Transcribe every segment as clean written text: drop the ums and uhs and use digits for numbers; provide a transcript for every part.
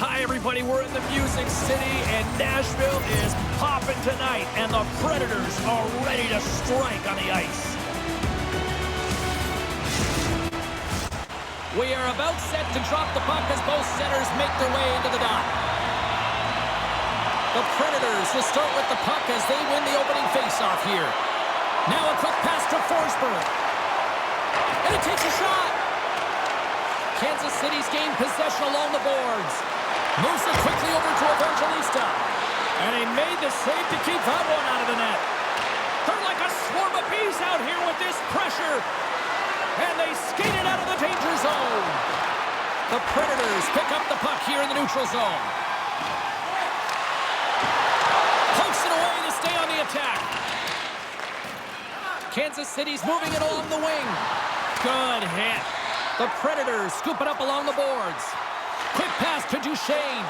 Hi, everybody. We're in the Music City, and Nashville is popping tonight, and the Predators are ready to strike on the ice. We are about set to drop the puck as both centers make their way into the dot. The Predators will start with the puck as they win the opening faceoff here. Now a quick pass to Forsberg. And it takes a shot. Kansas City's gained possession along the boards. Moves it quickly over to Evangelista. And he made the save to keep that one out of the net. They're like a swarm of bees out here with this pressure. And they skate it out of the danger zone. The Predators pick up the puck here in the neutral zone. Pokes it away to stay on the attack. Kansas City's moving it along the wing. Good hit. The Predators scoop it up along the boards. Quick pass to Duchesne.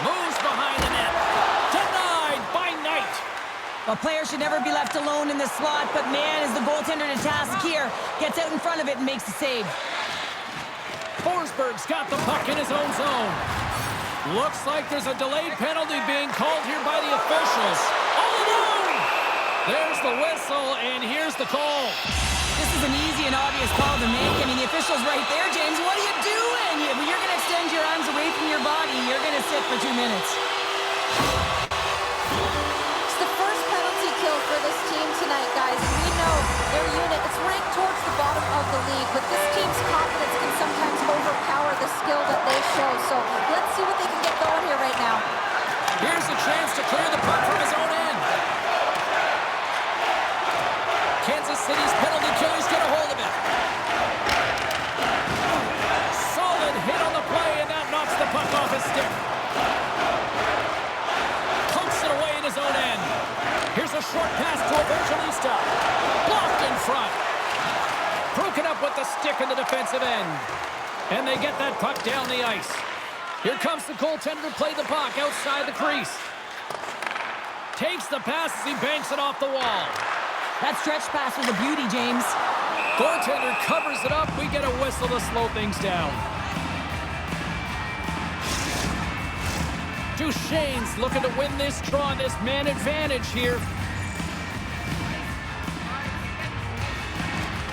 Moves behind the net. Denied by Knight. A player should never be left alone in the slot, but man, is the goaltender to task here. Gets out in front of it and makes the save. Forsberg's got the puck in his own zone. Looks like there's a delayed penalty being called here by the officials. All alone! There's the whistle, and here's the call. This is an easy and obvious call to make. I mean, the official's right there, James. What are you doing? You're going to extend your arms away from your body. You're going to sit for 2 minutes. It's the first penalty kill for this team tonight, guys. We know their unit is ranked towards the bottom of the league, but this team's confidence can sometimes overpower the skill that they show. So let's see what they can get going here right now. Here's a chance to clear the puck from his own end. Kansas City's penalty killers get a hold of it. Solid hit on the play, and that knocks the puck off his stick. Pokes it away in his own end. Here's a short pass to Evangelista. Blocked in front. Broken up with the stick in the defensive end. And they get that puck down the ice. Here comes the goaltender to play the puck outside the crease. Takes the pass as he banks it off the wall. That stretch pass was a beauty, James. Goaltender covers it up. We get a whistle to slow things down. Duchesne's looking to win this draw, this man advantage here.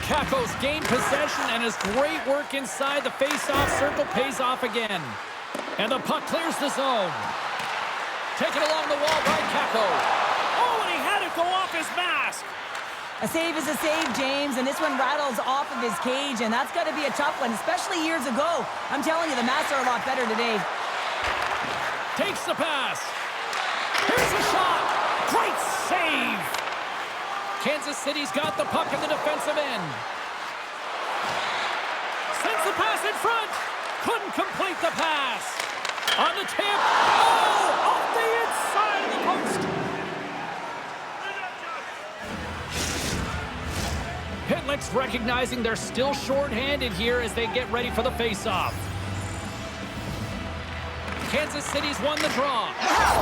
Kakko's gained possession, and his great work inside the face-off circle pays off again. And the puck clears the zone. Taken along the wall by Kakko. Oh, and he had it go off his mask. A save is a save, James, and this one rattles off of his cage, and that's got to be a tough one, especially years ago. I'm telling you, the masks are a lot better today. Takes the pass. Here's a shot. Great save. Kansas City's got the puck in the defensive end. Sends the pass in front. Couldn't complete the pass. On the tip. Oh, off the inside of the post. Pitlick's recognizing they're still short-handed here as they get ready for the face-off. Kansas City's won the draw.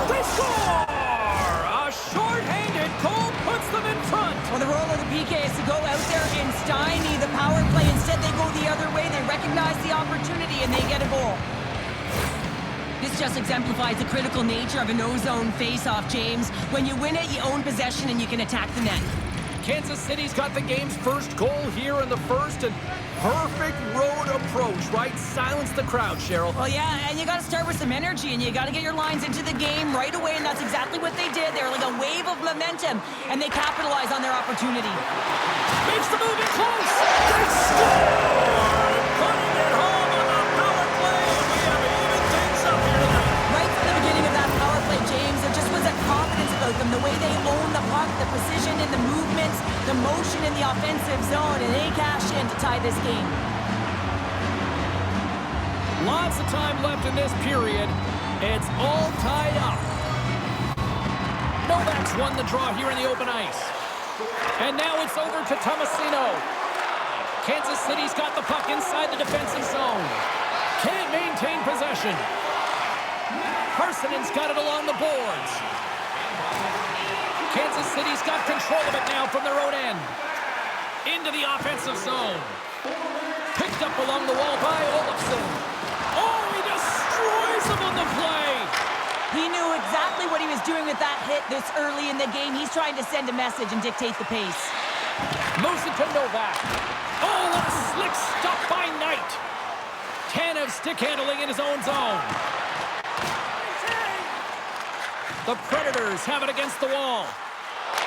They score! A short-handed goal puts them in front. Well, the role of the PK is to go out there and stymie the power play. Instead, they go the other way. They recognize the opportunity, and they get a goal. This just exemplifies the critical nature of a no-zone face-off, James. When you win it, you own possession, and you can attack the net. Kansas City's got the game's first goal here in the first, and perfect road approach, right? Silence the crowd, Cheryl. Well, yeah, and you got to start with some energy, and you got to get your lines into the game right away, and that's exactly what they did. They were like a wave of momentum, and they capitalized on their opportunity. Makes the move in close. They score! Putting it home on the power play, and we have even things up here tonight. Right from the beginning of that power play, James, there just was a confidence about them, the way they own the puck, the precision in the movements, the motion in the offensive zone, and they cash in to tie this game. Lots of time left in this period. It's all tied up. Novak's won the draw here in the open ice. And now it's over to Tomasino. Kansas City's got the puck inside the defensive zone. Can't maintain possession. Parsonen's got it along the boards. Kansas City's got control of it now from their own end. Into the offensive zone. Picked up along the wall by Olofsson. Oh, he destroys him on the play. He knew exactly what he was doing with that hit this early in the game. He's trying to send a message and dictate the pace. Moves it to Novak. Oh, what a slick stop by Knight. Tanev stick handling in his own zone. The Predators have it against the wall.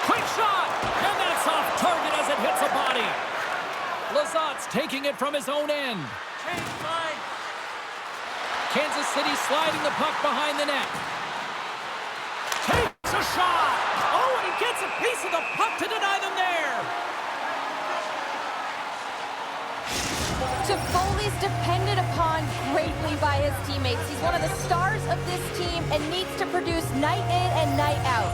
Quick shot! And that's off target as it hits a body. Lazat's taking it from his own end. Kansas City sliding the puck behind the net. Takes a shot! Oh, and he gets a piece of the puck to deny them there. Toffoli's depended upon greatly by his teammates. He's one of the stars of this team and needs to produce night in and night out.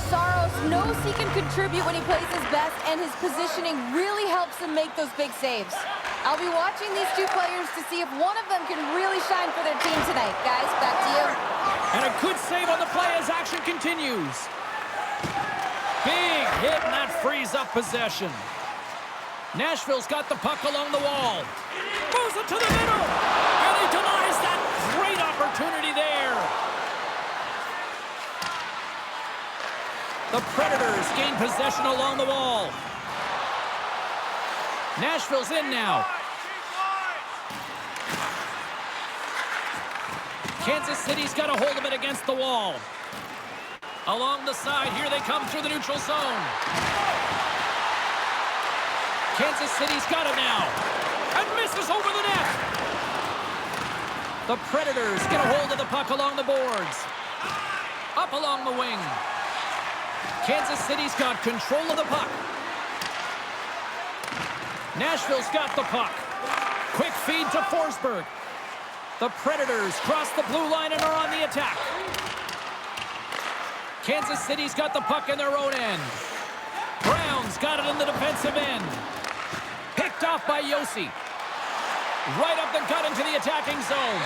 Saros knows he can contribute when he plays his best, and his positioning really helps him make those big saves. I'll be watching these two players to see if one of them can really shine for their team tonight. Guys, back to you. And a good save on the play as action continues. Big hit, and that frees up possession. Nashville's got the puck along the wall. Moves it to the middle. And he denies that great opportunity there. The Predators gain possession along the wall. Nashville's in now. Kansas City's got a hold of it against the wall. Along the side, here they come through the neutral zone. Kansas City's got it now. And misses over the net. The Predators get a hold of the puck along the boards. Up along the wing. Kansas City's got control of the puck. Nashville's got the puck. Quick feed to Forsberg. The Predators cross the blue line and are on the attack. Kansas City's got the puck in their own end. Brown's got it in the defensive end. Picked off by Yossi. Right up the gut into the attacking zone.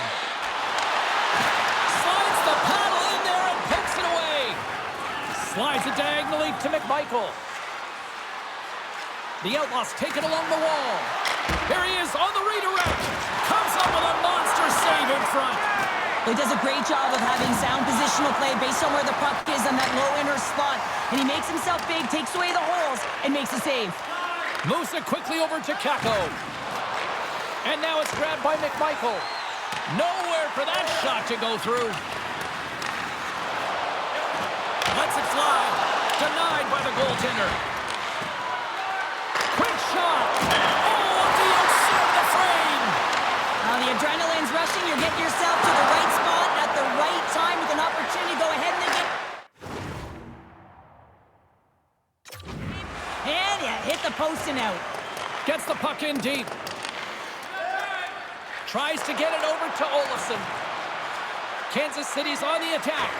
Slides the paddle in there and pokes it away. Slides it diagonally to McMichael. The Outlaws take it along the wall. Here he is on the redirect. Comes up with a monster save in front. He does a great job of having sound positional play based on where the puck is on that low inner spot. And he makes himself big, takes away the holes, and makes a save. Moves it quickly over to Kakko. And now it's grabbed by McMichael. Nowhere for that shot to go through. Lets it fly. Denied by the goaltender. Quick shot. Oh, the outside the frame. The adrenaline's rushing. You're getting yourself to the right spot at the right time with an opportunity to go ahead and get... And yeah, hit the post and out. Gets the puck in deep. Tries to get it over to Olofsson. Kansas City's on the attack.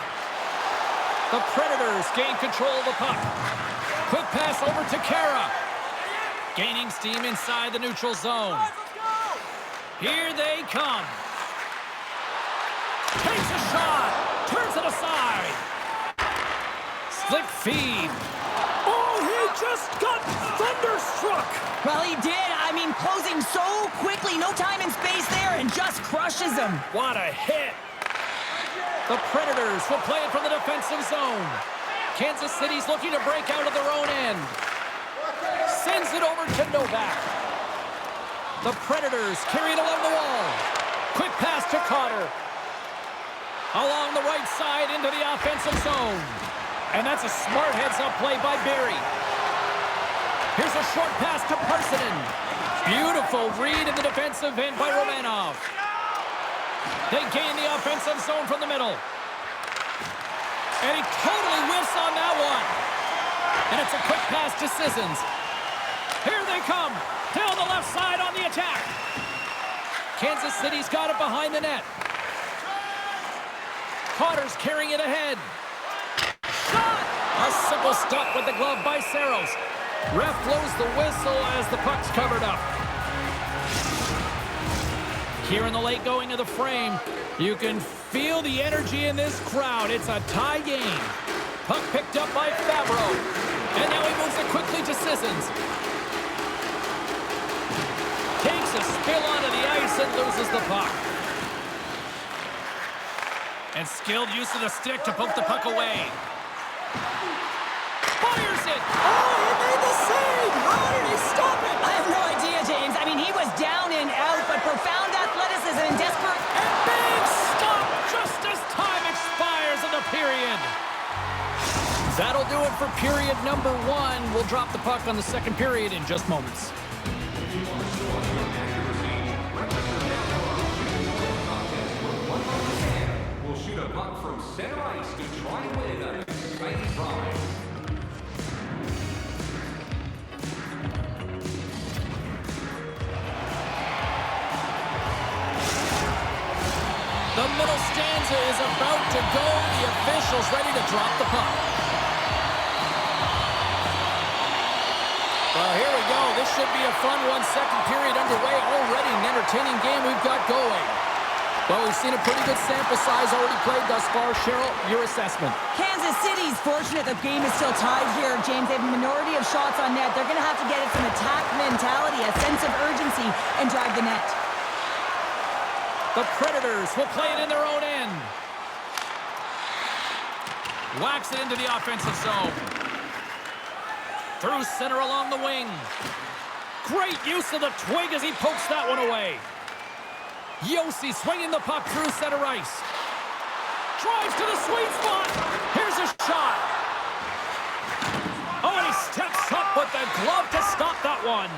The Predators gain control of the puck. Quick pass over to Kara. Gaining steam inside the neutral zone. Here they come. Takes a shot. Turns it aside. Slick feed. Oh, he just got thunderstruck. Well, he did. I mean, closing so quickly. No time and space there, and just crushes him. What a hit. The Predators will play it from the defensive zone. Kansas City's looking to break out of their own end. Sends it over to Novak. The Predators carry it along the wall. Quick pass to Cotter. Along the right side into the offensive zone. And that's a smart heads-up play by Barry. Here's a short pass to Parssinen. Beautiful read in the defensive end by Romanov. They gain the offensive zone from the middle. And he totally whiffs on that one. And it's a quick pass to Sissons. Here they come. Down the left side on the attack. Kansas City's got it behind the net. Cotter's carrying it ahead. Shot! A simple stop with the glove by Saros. Ref blows the whistle as the puck's covered up. Here in the late going of the frame, you can feel the energy in this crowd. It's a tie game. Puck picked up by Favreau. And now he moves it quickly to Sissons. Spill onto the ice and loses the puck. And skilled use of the stick to poke the puck away. Fires it! Oh, he made the save! How did he stop it? I have no idea, James. I mean, he was down and out, but profound athleticism and desperate... And big stop just as time expires in the period. That'll do it for period number 1. We'll drop the puck on the second period in just moments. We'll shoot a puck from center ice to try and win an exciting drive. The middle stanza is about to go. The officials ready to drop the puck. Well, here we go. This should be a fun one. Second period underway. Already an entertaining game we've got going. Well, we've seen a pretty good sample size already played thus far. Cheryl, your assessment. Kansas City's fortunate the game is still tied here, James. They have a minority of shots on net. They're going to have to get it some attack mentality, a sense of urgency, and drive the net. The Predators will play it in their own end. Whacks it into the offensive zone. Through center along the wing. Great use of the twig as he pokes that one away. Yossi swinging the puck through center ice. Drives to the sweet spot. Here's a shot. Oh, and he steps up with the glove to stop that one.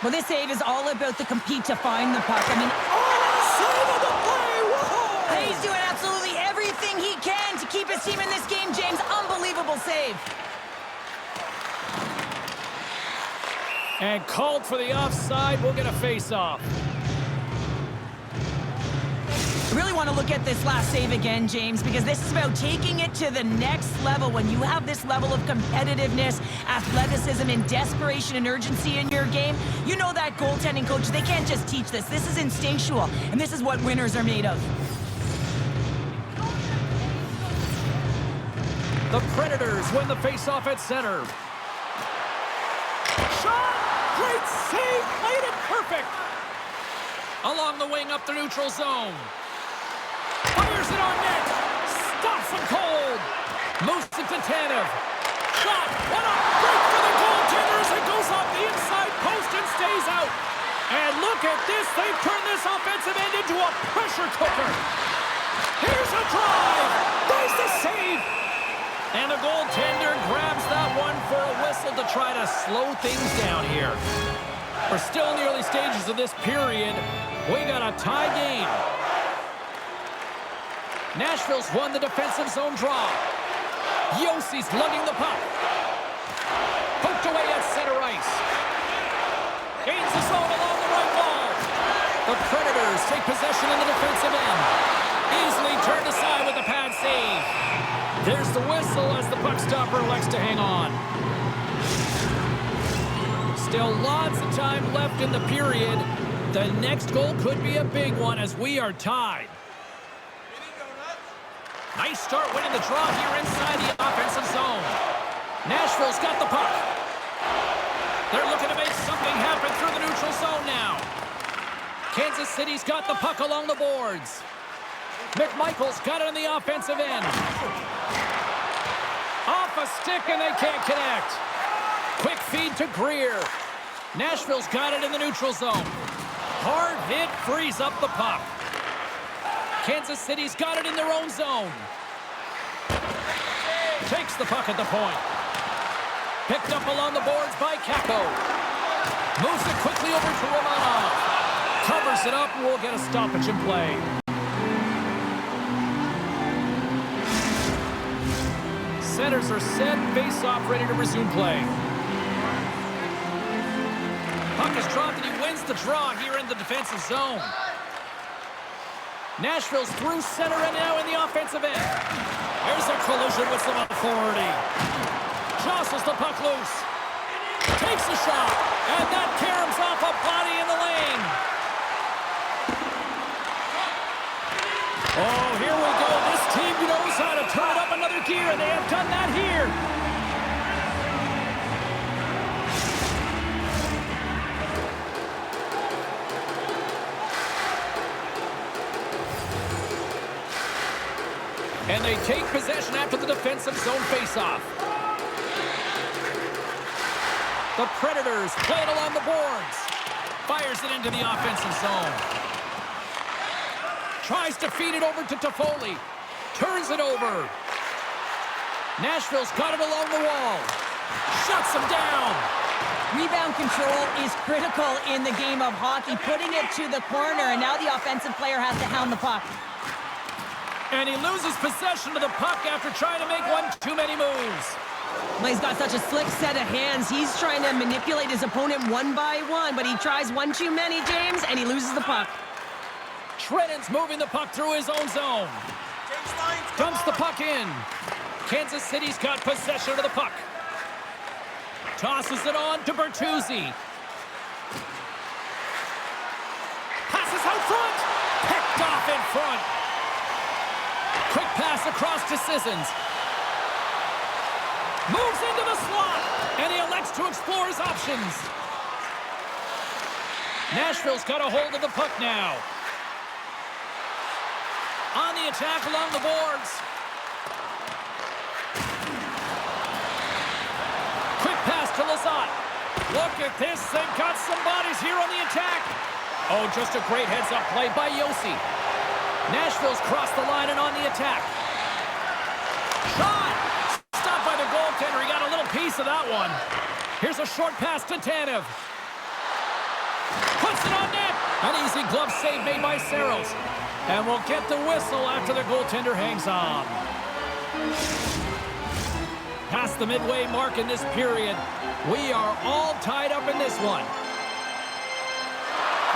Well, this save is all about the compete to find the puck. I mean, save of the play! Whoa! He's doing absolutely everything he can to keep his team in this game, James. Unbelievable save. And called for the offside. We'll get a face-off. I really want to look at this last save again, James, because this is about taking it to the next level. When you have this level of competitiveness, athleticism, and desperation and urgency in your game, you know that goaltending coach, they can't just teach this. This is instinctual, and this is what winners are made of. The Predators win the face-off at center. Shot! Great save! Played it perfect! Along the wing up the neutral zone. Fires it on net. Stops him cold. Moves it to Tanev. Shot. What a break for the goaltender as it goes off the inside post and stays out. And look at this. They've turned this offensive end into a pressure cooker. Here's a drive. There's the save. And the goaltender grabs that one for a whistle to try to slow things down here. We're still in the early stages of this period. We got a tie game. Nashville's won the defensive zone draw. Yossi's lugging the puck. Poked away at center ice. Gains the zone along the right wall. The Predators take possession in the defensive end. Easily turned aside with a pad save. There's the whistle as the puck stopper elects to hang on. Still lots of time left in the period. The next goal could be a big one as we are tied. Nice start winning the draw here inside the offensive zone. Nashville's got the puck. They're looking to make something happen through the neutral zone now. Kansas City's got the puck along the boards. McMichael's got it on the offensive end. Off a stick and they can't connect. Quick feed to Greer. Nashville's got it in the neutral zone. Hard hit frees up the puck. Kansas City's got it in their own zone. Takes the puck at the point. Picked up along the boards by Kako. Moves it quickly over to Romanov. Covers it up and we'll get a stoppage in play. Centers are set. Face-off ready to resume play. Puck is dropped and he wins the draw here in the defensive zone. Nashville's through center and now in the offensive end. There's a collision with some authority. Jostles the puck loose. Takes a shot. And that caroms off a body in the lane. Oh, here we go. This team knows how to turn it up another gear, and they have done that here. And they take possession after the defensive zone faceoff. The Predators play it along the boards. Fires it into the offensive zone. Tries to feed it over to Toffoli. Turns it over. Nashville's got it along the wall. Shuts him down. Rebound control is critical in the game of hockey. Putting it to the corner, and now the offensive player has to hound the puck. And he loses possession of the puck after trying to make one too many moves. Well, he's got such a slick set of hands. He's trying to manipulate his opponent one by one, but he tries one too many, James, and he loses the puck. Trenton's moving the puck through his own zone. Dumps the puck in. Kansas City's got possession of the puck. Tosses it on to Bertuzzi. Passes out front. Picked off in front. Quick pass across to Sissons. Moves into the slot. And he elects to explore his options. Nashville's got a hold of the puck now. On the attack along the boards. Quick pass to Lizotte. Look at this. They've got some bodies here on the attack. Oh, just a great heads-up play by Yossi. Nashville's crossed the line and on the attack. Shot! Stopped by the goaltender. He got a little piece of that one. Here's a short pass to Tanev. Puts it on net. An easy glove save made by Saros. And we'll get the whistle after the goaltender hangs on. Past the midway mark in this period, we are all tied up in this one.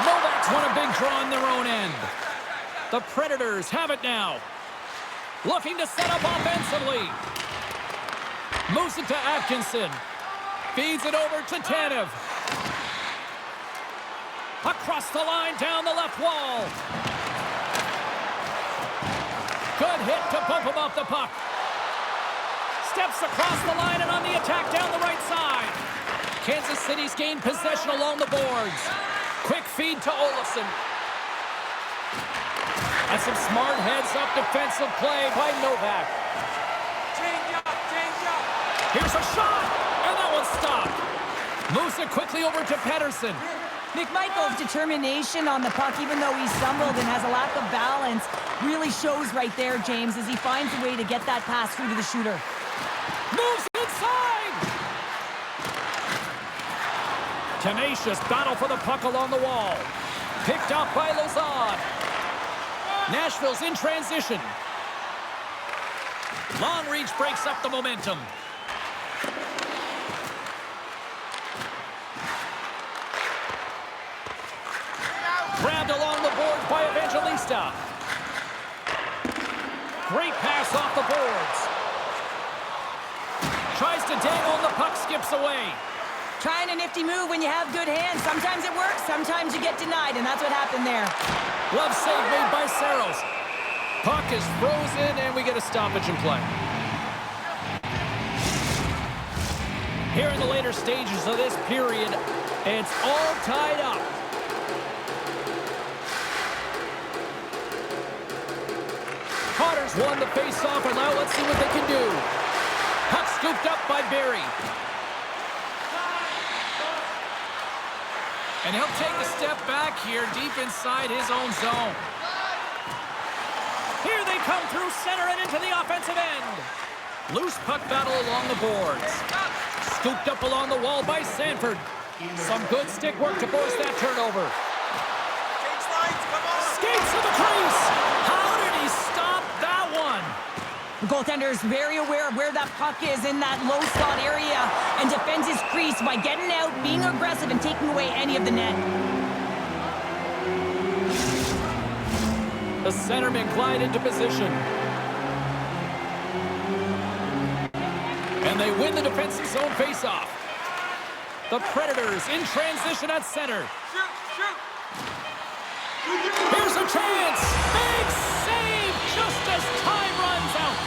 Novak's won a big draw on their own end. The Predators have it now. Looking to set up offensively. Moves it to Atkinson. Feeds it over to Tanev. Across the line, down the left wall. Good hit to bump him off the puck. Steps across the line and on the attack down the right side. Kansas City's gained possession along the boards. Quick feed to Olofsson. And some smart heads-up defensive play by Novak. Change up. Here's a shot, and that one's stopped. Moves it quickly over to Pettersson. McMichael's determination on the puck, even though he's stumbled and has a lack of balance, really shows right there, James, as he finds a way to get that pass through to the shooter. Moves inside! Tenacious battle for the puck along the wall. Picked up by Lizotte. Nashville's in transition. Long reach breaks up the momentum. Grabbed along the boards by Evangelista. Great pass off the boards. Tries to dangle and the puck skips away. Trying a nifty move when you have good hands. Sometimes it works, sometimes you get denied, and that's what happened there. Glove save made by Saros. Puck is frozen, and we get a stoppage in play. Here in the later stages of this period, it's all tied up. Potter's won the face-off, and now let's see what they can do. Puck scooped up by Barry. And he'll take a step back here deep inside his own zone. Here they come through center and into the offensive end. Loose puck battle along the boards. Scooped up along the wall by Sanford. Some good stick work to force that turnover. Skates to the crease. How did he stop that one? The goaltender is very aware of where that puck is in that low slot area and defends his crease by getting out, being aggressive, and taking away any of the net. The centerman glide into position. And they win the defensive zone faceoff. The Predators in transition at center. Here's a chance. Big save just as time runs out.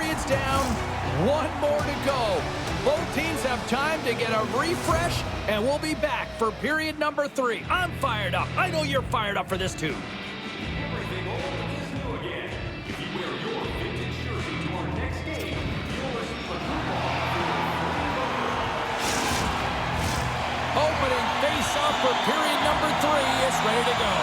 period's down, one more to go. Both teams have time to get a refresh, and we'll be back for period number 3. I'm fired up. I know you're fired up for this too. Everything old is new again. If you wear your vintage jersey to our next game, you'll receive a coupon. Opening face-off for period number 3 is ready to go.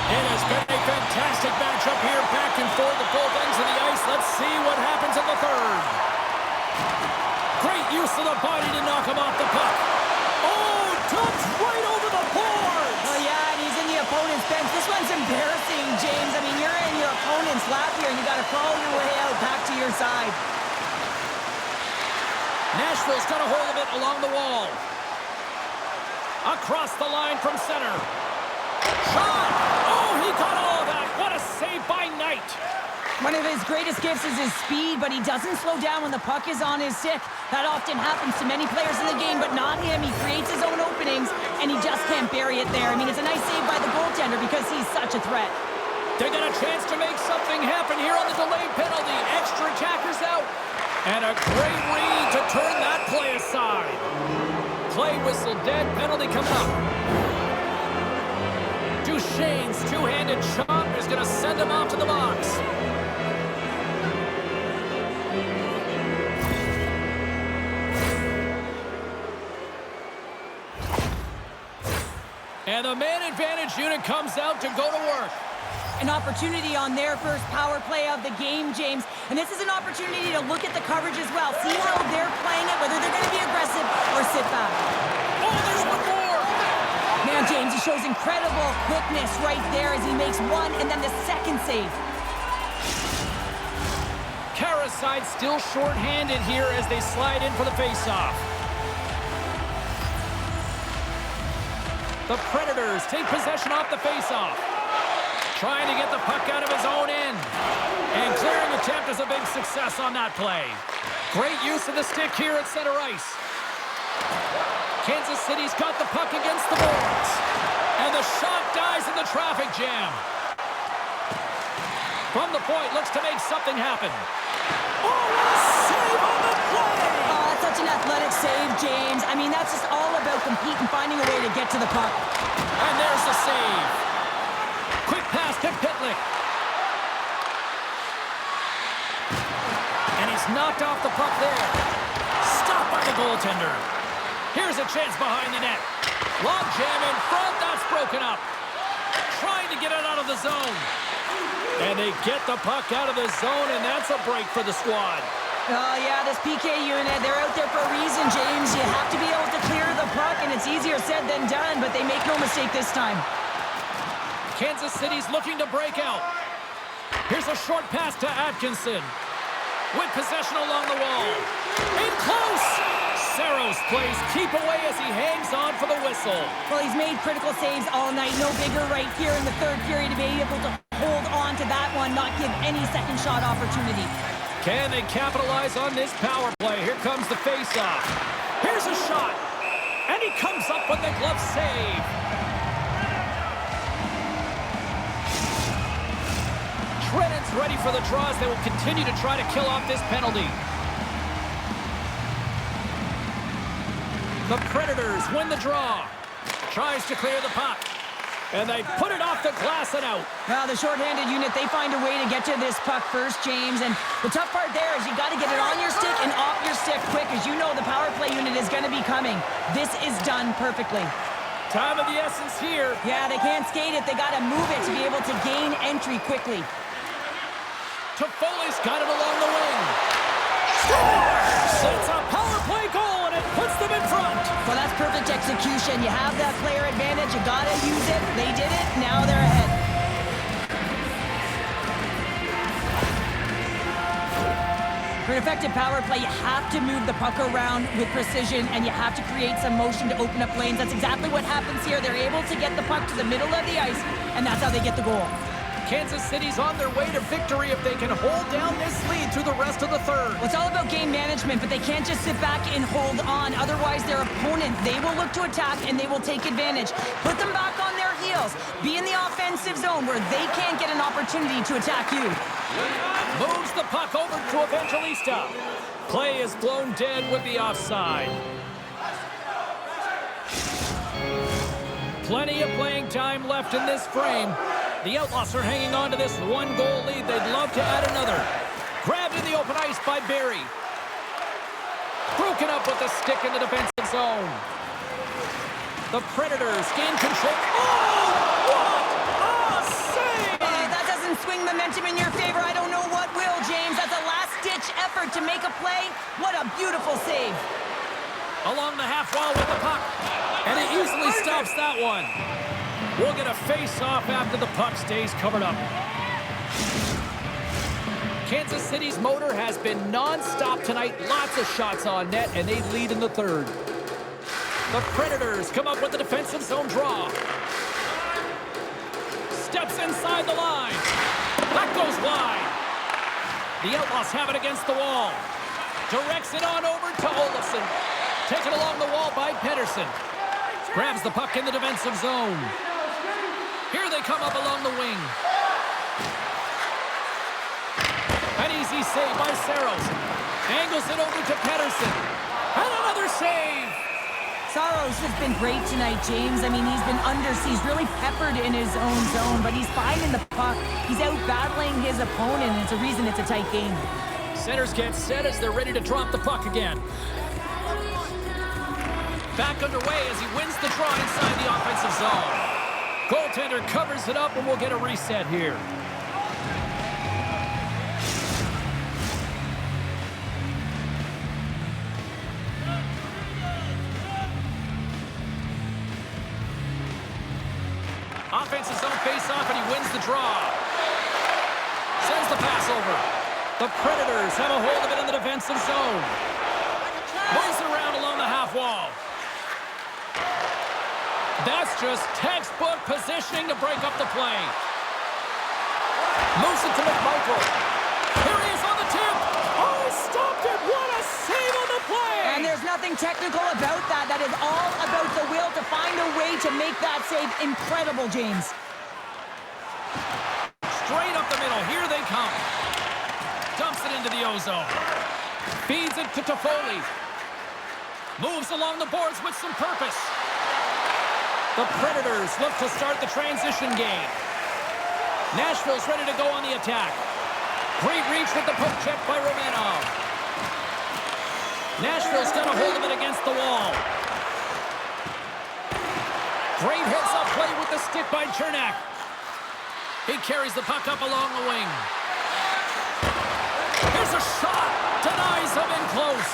It has been a fantastic matchup here, back and forth at both ends of the ice. Let's see what happens in the third. Great use of the body to knock him off the puck. Oh, dumps right over the boards. Oh, yeah, and he's in the opponent's bench. This one's embarrassing, James. I mean, you're in your opponent's lap here, and you got to crawl your way out back to your side. Nashville's got a hold of it along the wall. Across the line from center. Shot! Oh, he got all of that. What a save by Knight. One of his greatest gifts is his speed, but he doesn't slow down when the puck is on his stick. That often happens to many players in the game, but not him. He creates his own openings, and he just can't bury it there. I mean, it's a nice save by the goaltender because he's such a threat. They got a chance to make something happen here on the delayed penalty. Extra attackers out. And a great read to turn that play aside. Play whistle dead. Penalty coming up. Duchesne's two-handed chop is going to send him off to the box. And the man advantage unit comes out to go to work. An opportunity on their first power play of the game, James. And this is an opportunity to look at the coverage as well. See how they're playing it, whether they're going to be aggressive or sit back. Oh, there's one more! Man, James, he shows incredible quickness right there as he makes one and then the second save. Karaside still short-handed here as they slide in for the face-off. The Predators take possession off the face-off. Trying to get the puck out of his own end. And clearing attempt is a big success on that play. Great use of the stick here at center ice. Kansas City's got the puck against the boards. And the shot dies in the traffic jam. From the point, looks to make something happen. Oh, what a save on the play! Oh, that's such an athletic save, James. I mean, that's just all about competing, finding a way to get to the puck. And there's the save. Quick pass to Pitlick. And he's knocked off the puck there. Stopped by the goaltender. Here's a chance behind the net. Lob jam in front. That's broken up. Trying to get it out of the zone. And they get the puck out of the zone, and that's a break for the squad. Oh, yeah, this PK unit, they're out there for a reason, James. You have to be able to clear the puck, and it's easier said than done, but they make no mistake this time. Kansas City's looking to break out. Here's a short pass to Atkinson. With possession along the wall. In close! Saros plays keep away as he hangs on for the whistle. Well, he's made critical saves all night. No bigger right here in the third period to be able to hold on to that one, not give any second shot opportunity. Can they capitalize on this power play? Here comes the face-off. Here's a shot. And he comes up with the glove save. Trenton's ready for the draws. They will continue to try to kill off this penalty. The Predators win the draw. Tries to clear the puck. And they put it off the glass and out. Well, the shorthanded unit, they find a way to get to this puck first, James. And the tough part there is you got to get it on your stick and off your stick quick. As you know, the power play unit is going to be coming. This is done perfectly. Time of the essence here. Yeah, they can't skate it. They got to move it to be able to gain entry quickly. Toffoli's got it along the wing. Scores! It's a power play goal, and it puts them in front. Well, that's perfect execution. You have that player advantage. You got to use it. They did it. Now they're ahead. For an effective power play, you have to move the puck around with precision, and you have to create some motion to open up lanes. That's exactly what happens here. They're able to get the puck to the middle of the ice, and that's how they get the goal. Kansas City's on their way to victory if they can hold down this lead through the rest of the third. Well, it's all about game management, but they can't just sit back and hold on. Otherwise, their opponent, they will look to attack and they will take advantage. Put them back on their heels. Be in the offensive zone where they can't get an opportunity to attack you. Moves the puck over to Evangelista. Play is blown dead with the offside. Plenty of playing time left in this frame. The Outlaws are hanging on to this one-goal lead. They'd love to add another. Grabbed in the open ice by Barry. Broken up with the stick in the defensive zone. The Predators gain control. Oh, what a save! That doesn't swing momentum in your favor. I don't know what will, James. That's a last-ditch effort to make a play. What a beautiful save. Along the half wall with the puck. And it easily stops that one. We'll get a face-off after the puck stays covered up. Kansas City's motor has been non-stop tonight. Lots of shots on net, and they lead in the third. The Predators come up with the defensive zone draw. Steps inside the line. That goes wide. The Outlaws have it against the wall. Directs it on over to Olofsson. Taken along the wall by Pedersen. Grabs the puck in the defensive zone. Here they come up along the wing. An easy save by Saros. Angles it over to Pedersen. And another save. Saros has been great tonight, James. I mean, he's been he's really peppered in his own zone, but he's finding the puck. He's out battling his opponent, and it's a reason it's a tight game. Centers get set as they're ready to drop the puck again. Back underway as he wins the draw inside the offensive zone. Goaltender covers it up, and we'll get a reset here. Offensive zone face-off, and he wins the draw. Sends the pass over. The Predators have a hold of it in the defensive zone. Moves it around along the half wall. That's just textbook positioning to break up the play. Moves it to McMichael. Here he is on the tip. Oh, he stopped it. What a save on the play. And there's nothing technical about that. That is all about the will to find a way to make that save incredible, James. Straight up the middle. Here they come. Dumps it into the ozone. Feeds it to Toffoli. Moves along the boards with some purpose. The Predators look to start the transition game. Nashville's ready to go on the attack. Great reach with the poke check by Romanov. Nashville's got a hold of it against the wall. Great heads-up play with the stick by Chernak. He carries the puck up along the wing. Here's a shot. Denies him in close.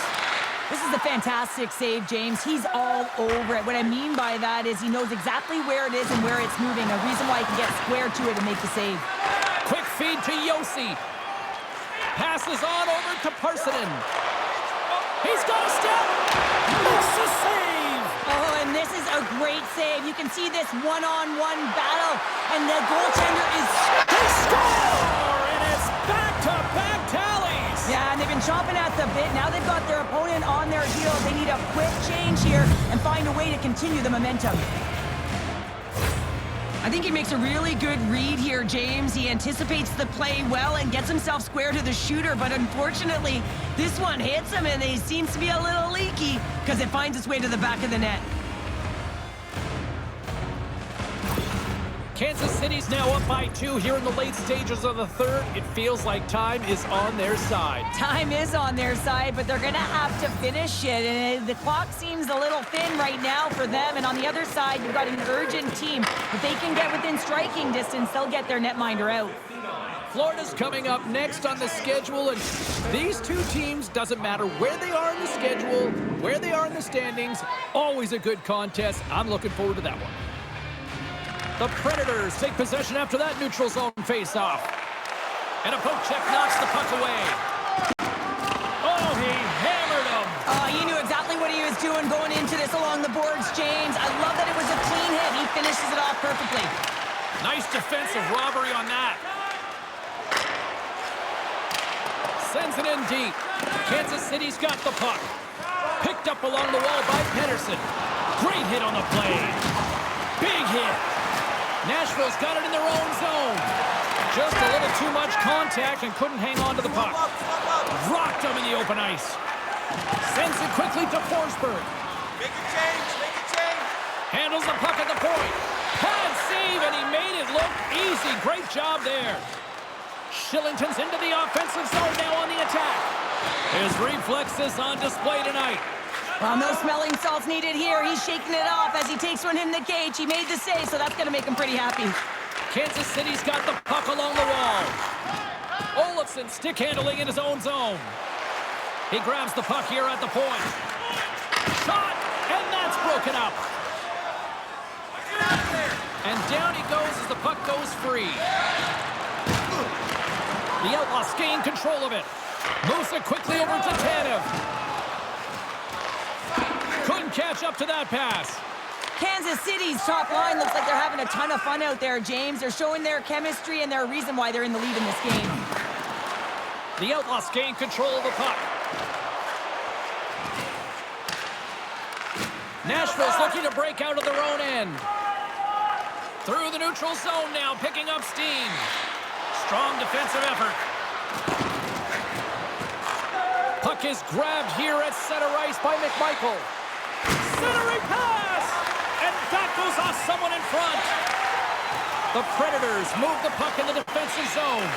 This is a fantastic save, James. He's all over it. What I mean by that is he knows exactly where it is and where it's moving. A reason why he can get square to it and make the save. Quick feed to Yossi. Passes on over to Parsonen. He's got a step. Makes the save. Oh, and this is a great save. You can see this one-on-one battle, and the goaltender is... They score! And it's back-to-back tallies. Yeah, and they've been chomping at the bit. Now they've got their opponent on their heels. They need a quick change here and find a way to continue the momentum. I think he makes a really good read here, James. He anticipates the play well and gets himself square to the shooter, but unfortunately, this one hits him and he seems to be a little leaky because it finds its way to the back of the net. Kansas City's now up by 2 here in the late stages of the third. It feels like time is on their side. Time is on their side, but they're going to have to finish it. And the clock seems a little thin right now for them. And on the other side, you've got an urgent team. If they can get within striking distance, they'll get their netminder out. Florida's coming up next on the schedule, and these two teams, doesn't matter where they are in the schedule, where they are in the standings, always a good contest. I'm looking forward to that one. The Predators take possession after that neutral zone face-off. And a poke check knocks the puck away. Oh, he hammered him. He knew exactly what he was doing going into this along the boards, James. I love that it was a clean hit. He finishes it off perfectly. Nice defensive robbery on that. Sends it in deep. Kansas City's got the puck. Picked up along the wall by Pedersen. Great hit on the play. Big hit. Nashville's got it in their own zone. Just a little too much contact and couldn't hang on to the puck. Rocked him in the open ice. Sends it quickly to Forsberg. Make a change, make a change. Handles the puck at the point. Pad save, and he made it look easy. Great job there. Shillington's into the offensive zone now on the attack. His reflexes on display tonight. Well, no smelling salts needed here. He's shaking it off as he takes one in the cage. He made the save, so that's going to make him pretty happy. Kansas City's got the puck along the wall. Olofsson stick handling in his own zone. He grabs the puck here at the point. Shot, and that's broken up. And down he goes as the puck goes free. The Outlaws gain control of it. Moves it quickly over to Tanev. Couldn't catch up to that pass. Kansas City's top line looks like they're having a ton of fun out there, James. They're showing their chemistry, and they're a reason why they're in the lead in this game. The Outlaws gain control of the puck. Nashville's looking to break out of their own end. Through the neutral zone now, picking up steam. Strong defensive effort. Puck is grabbed here at center ice by McMichael. Centering pass! And that goes off someone in front. The Predators move the puck in the defensive zone.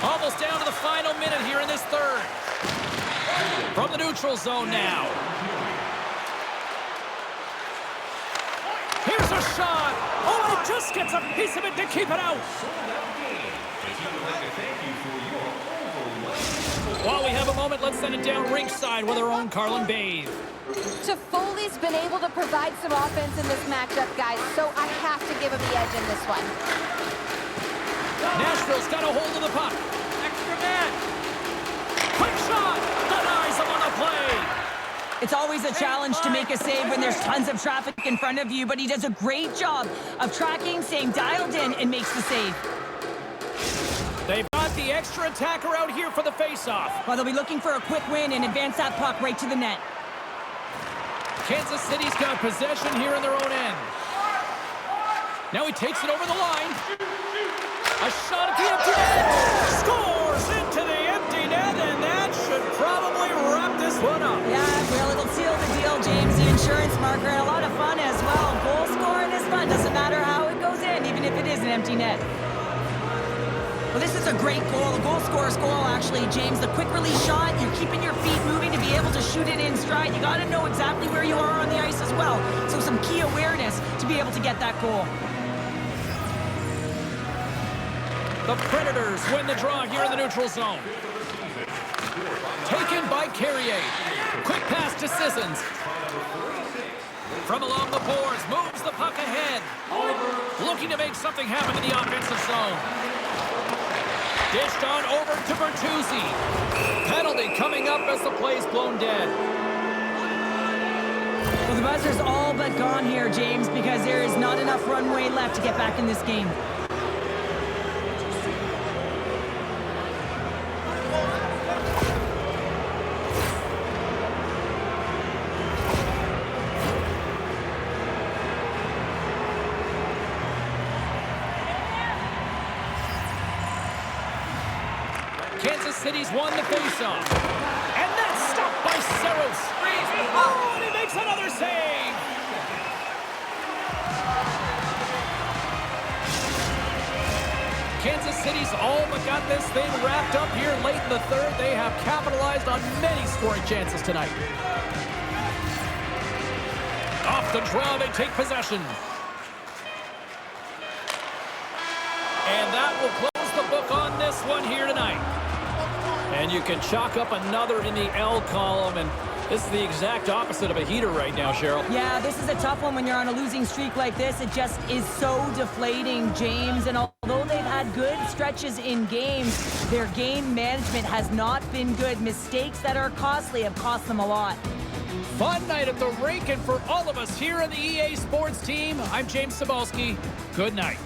Almost down to the final minute here in this third. From the neutral zone now. Here's a shot. Oh, and it just gets a piece of it to keep it out. While we have a moment, let's send it down ringside with our own Carlin Bathe. Toffoli's been able to provide some offense in this matchup, guys, so I have to give him the edge in this one. Nashville's got a hold of the puck. Extra man. Quick shot. Denies him on the play. It's always a challenge to make a save when there's tons of traffic in front of you, but he does a great job of tracking, staying dialed in, and makes the save. They've got the extra attacker out here for the faceoff. Well, they'll be looking for a quick win and advance that puck right to the net. Kansas City's got possession here in their own end. Now he takes it over the line. A shot at the empty net. Scores into the empty net, and that should probably wrap this one up. Yeah, well, it'll seal the deal, James. The insurance marker, and a lot of fun as well. Goal scoring is fun. Doesn't matter how it goes in, even if it is an empty net. Well, this is a great goal. The goal scorer's goal, actually, James. The quick release shot, you're keeping your feet moving to be able to shoot it in stride. You got to know exactly where you are on the ice as well. So some key awareness to be able to get that goal. The Predators win the draw here in the neutral zone. Taken by Carrier. Quick pass to Sissons. From along the boards, moves the puck ahead. Looking to make something happen in the offensive zone. Dished on over to Bertuzzi. Penalty coming up as the play's blown dead. Well, the buzzer's all but gone here, James, because there is not enough runway left to get back in this game. Kansas City's won the faceoff. And that's stopped by Saros. Oh, and he makes another save. Kansas City's all but got this thing wrapped up here late in the third. They have capitalized on many scoring chances tonight. Off the draw, they take possession. And that will close the book on this one here tonight. And you can chalk up another in the L column, and this is the exact opposite of a heater right now, Cheryl. Yeah, this is a tough one when you're on a losing streak like this. It just is so deflating, James. And although they've had good stretches in games, their game management has not been good. Mistakes that are costly have cost them a lot. Fun night at the rink, and for all of us here on the EA Sports team, I'm James Cybulski. Good night.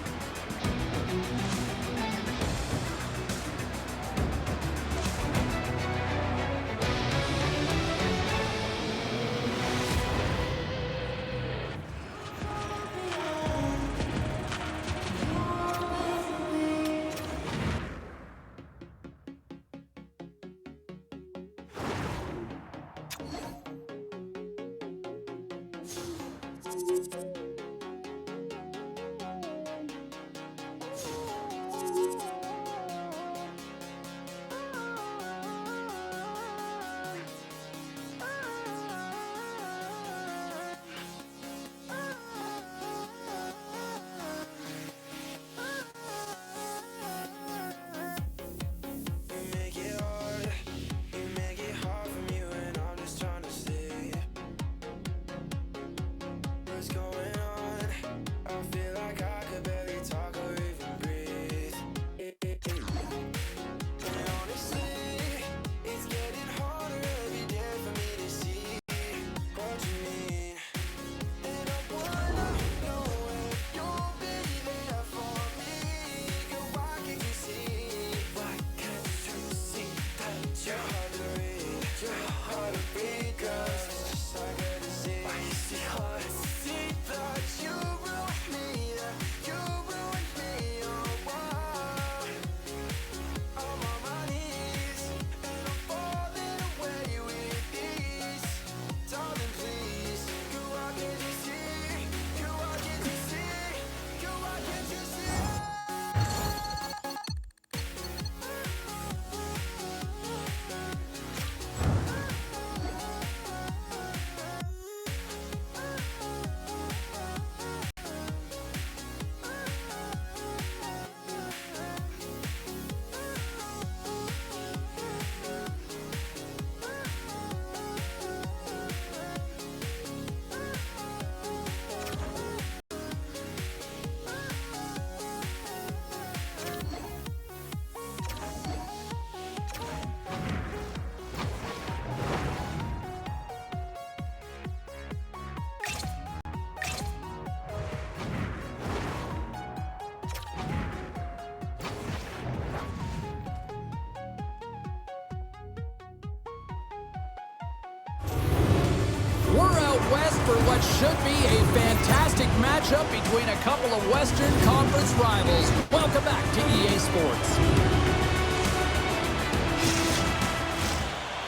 West for what should be a fantastic matchup between a couple of Western Conference rivals. Welcome back to EA Sports.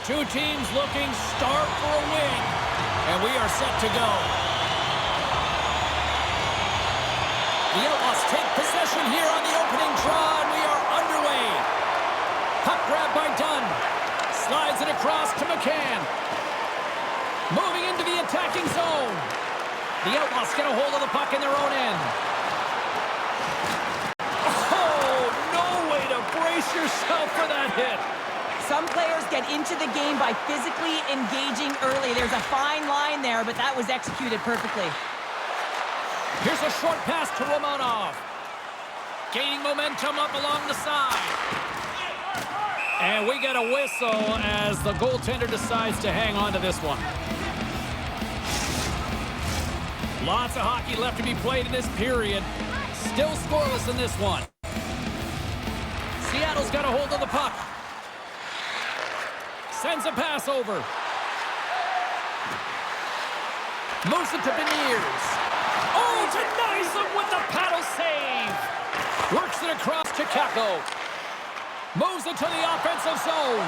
Two teams looking starved for a win, and we are set to go. The Outlaws take possession here on the opening draw, and we are underway. Puck grab by Dunn. Slides it across to McCann. Moving into the attacking zone. The Outlaws get a hold of the puck in their own end. Oh, no way to brace yourself for that hit. Some players get into the game by physically engaging early. There's a fine line there, but that was executed perfectly. Here's a short pass to Romanov. Gaining momentum up along the side. And we get a whistle as the goaltender decides to hang on to this one. Lots of hockey left to be played in this period. Still scoreless in this one. Seattle's got a hold of the puck. Sends a pass over. Moves it to Beniers. Oh, denies him with the paddle save. Works it across to Kako. Moves it to the offensive zone.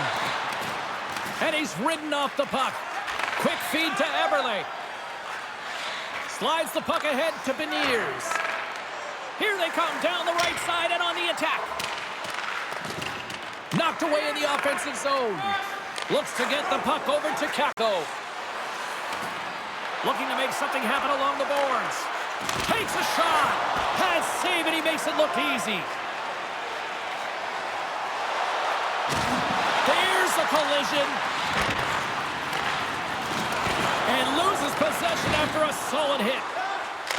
And he's ridden off the puck. Quick feed to Eberle. Slides the puck ahead to Beniers. Here they come down the right side and on the attack. Knocked away in the offensive zone. Looks to get the puck over to Kako. Looking to make something happen along the boards. Takes a shot. Had save and he makes it look easy. There's a collision. And loses possession after a solid hit.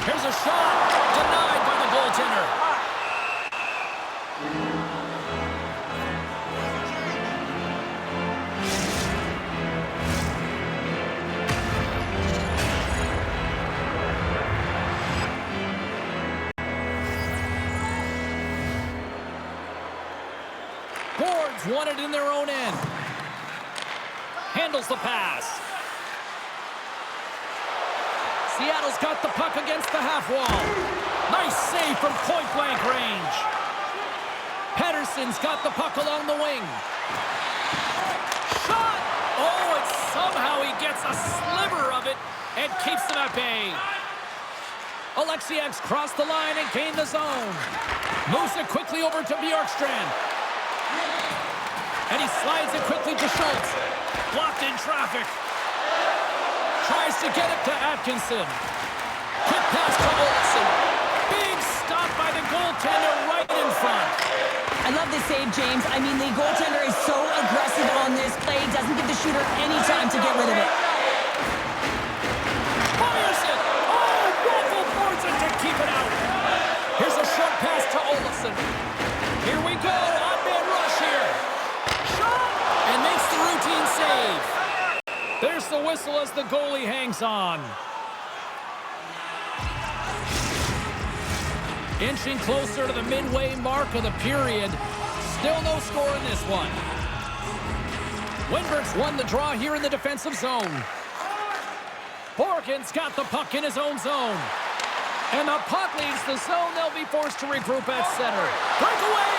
Here's a shot. Denied by the goaltender. boards won it in their own end. Handles the pass. Seattle's got the puck against the half wall. Nice save from point-blank range. Pettersson's got the puck along the wing. Shot! Oh, and somehow he gets a sliver of it and keeps them at bay. Alexiak's crossed the line and gained the zone. Moves it quickly over to Bjorkstrand. And he slides it quickly to Schultz. Blocked in traffic. Tries to get it to Atkinson. Quick pass to Olsen. Big stop by the goaltender right in front. I love this save, James. I mean, the goaltender is so aggressive on this play. Doesn't give the shooter any time to get rid of it. Fires it. Oh, Waffle boards it to keep it out. Here's a short pass to Olsen. Here we go. Odd-man rush here. Shot! And makes the routine save. There's the whistle as the goalie hangs on. Inching closer to the midway mark of the period. Still no score in this one. Winberg's won the draw here in the defensive zone. Borgen's got the puck in his own zone. And the puck leaves the zone. They'll be forced to regroup at center. Breakaway!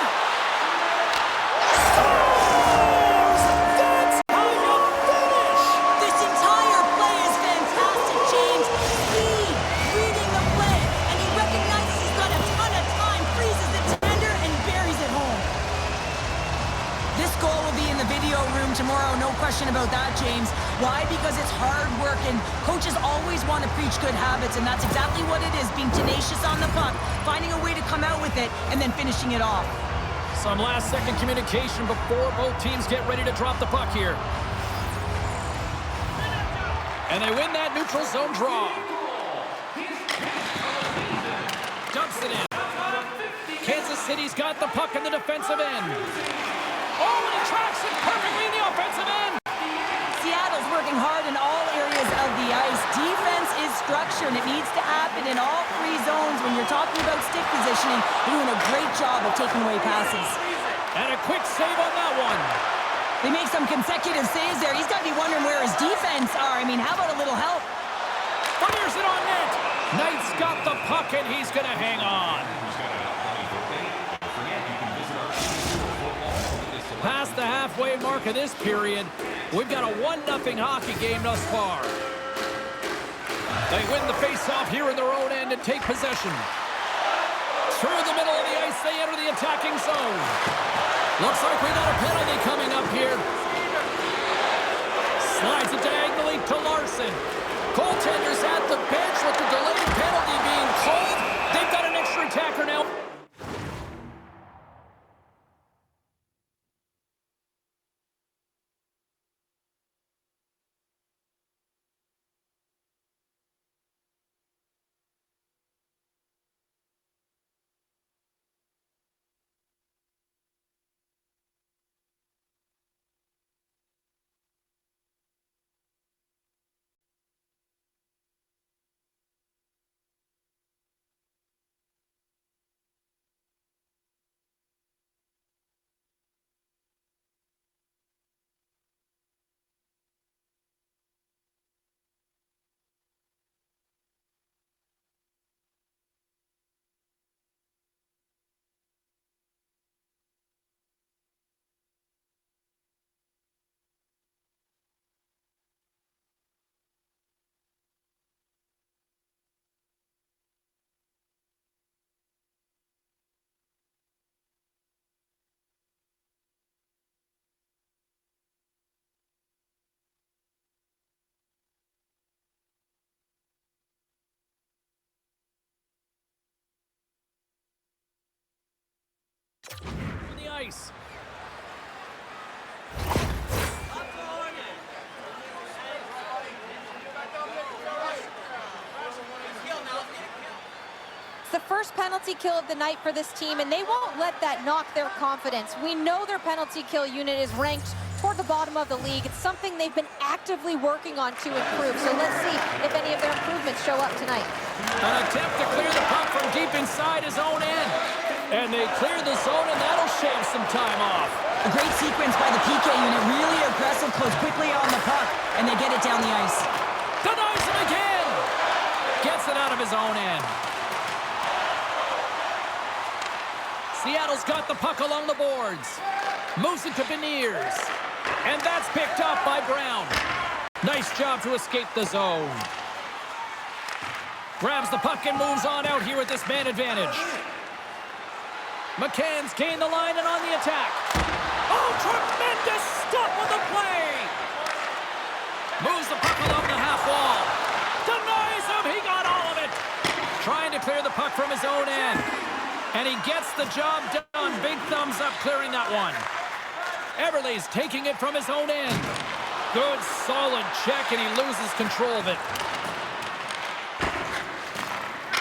Scores! That's how you finish! This entire play is fantastic, James. Speed, reading the play, and he recognizes he's got a ton of time, freezes the tender, and buries it home. This goal will be in the video room tomorrow, no question about that, James. Why? Because it's hard work, and coaches always want to preach good habits, and that's exactly what it is, being tenacious on the puck, finding a way to come out with it, and then finishing it off. Some last-second communication before both teams get ready to drop the puck here. And they win that neutral zone draw. Dumps it in. Kansas City's got the puck in the defensive end. Oh, and he tracks it perfectly in the offensive end. Seattle's working hard in all areas of the ice. Defense is structure, and it needs to happen in all three zones. When you're talking about stick positioning, they're doing a great job of taking away passes. And a quick save on that one. They make some consecutive saves there. He's got to be wondering where his defense are. I mean, how about a little help? Fires it on net. Knight's got the puck, and he's going to hang on. Past the halfway mark of this period, we've got a 1-0 hockey game thus far. They win the face-off here in their own end and take possession. Through the middle of the ice, they enter the attacking zone. Looks like we got a penalty coming up here. Slides it diagonally to Larson. Goaltender's at the bench with the delayed penalty being called. They've got an extra attacker now. On the ice. It's the first penalty kill of the night for this team, and they won't let that knock their confidence. We know their penalty kill unit is ranked toward the bottom of the league. It's something they've been actively working on to improve. So let's see if any of their improvements show up tonight. An attempt to clear the puck from deep inside his own end. And they clear the zone, and that'll shave some time off. A great sequence by the PK unit. Really aggressive, close quickly on the puck, and they get it down the ice. Denies him again. Gets it out of his own end. Seattle's got the puck along the boards. Moves it to Beniers. And that's picked up by Brown. Nice job to escape the zone. Grabs the puck and moves on out here with this man advantage. McCann's gained the line and on the attack. Oh, tremendous stop on the play. Moves the puck along the half wall. Denies him. He got all of it. Trying to clear the puck from his own end. And he gets the job done. Big thumbs up clearing that one. Everly's taking it from his own end. Good, solid check, and he loses control of it.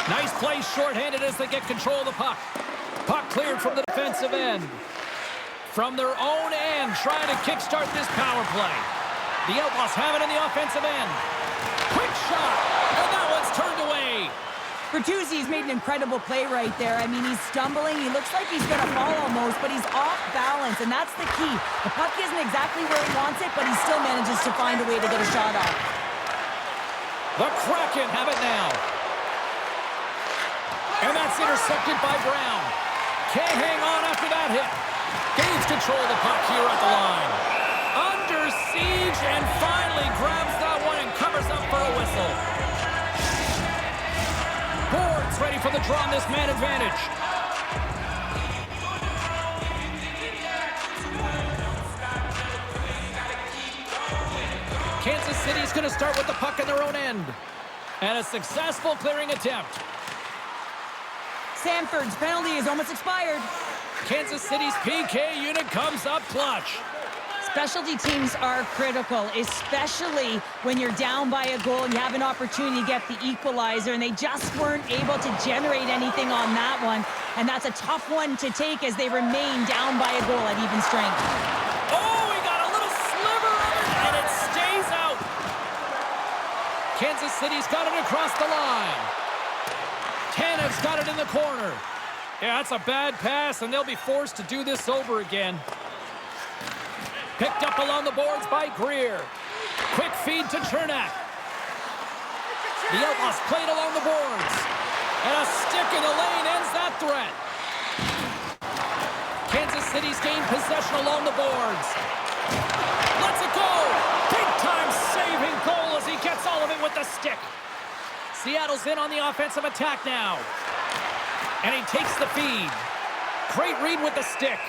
Nice play shorthanded as they get control of the puck. Puck cleared from the defensive end. From their own end, trying to kickstart this power play. The Outlaws have it in the offensive end. Quick shot, and that one's turned away. Bertuzzi's made an incredible play right there. I mean, he's stumbling. He looks like he's going to fall almost, but he's off balance, and that's the key. The puck isn't exactly where he wants it, but he still manages to find a way to get a shot off. The Kraken have it now. And that's intercepted by Brown. Can't hang on after that hit. Gains control of the puck here at the line. Under siege and finally grabs that one and covers up for a whistle. Boards ready for the draw on this man advantage. Kansas City's going to start with the puck in their own end. And a successful clearing attempt. Sanford's penalty is almost expired. Kansas City's PK unit comes up clutch. Specialty teams are critical, especially when you're down by a goal and you have an opportunity to get the equalizer, and they just weren't able to generate anything on that one. And that's a tough one to take as they remain down by a goal at even strength. Oh, he got a little sliver of it, and it stays out. Kansas City's got it across the line. Tanev's got it in the corner. Yeah, that's a bad pass, and they'll be forced to do this over again. Picked up along the boards by Greer. Quick feed to Chernak. The Outlaws played along the boards. And a stick in the lane ends that threat. Kansas City's gained possession along the boards. Lets it go. Big time saving goal as he gets all of it with the stick. Seattle's in on the offensive attack now. And he takes the feed. Great read with the stick.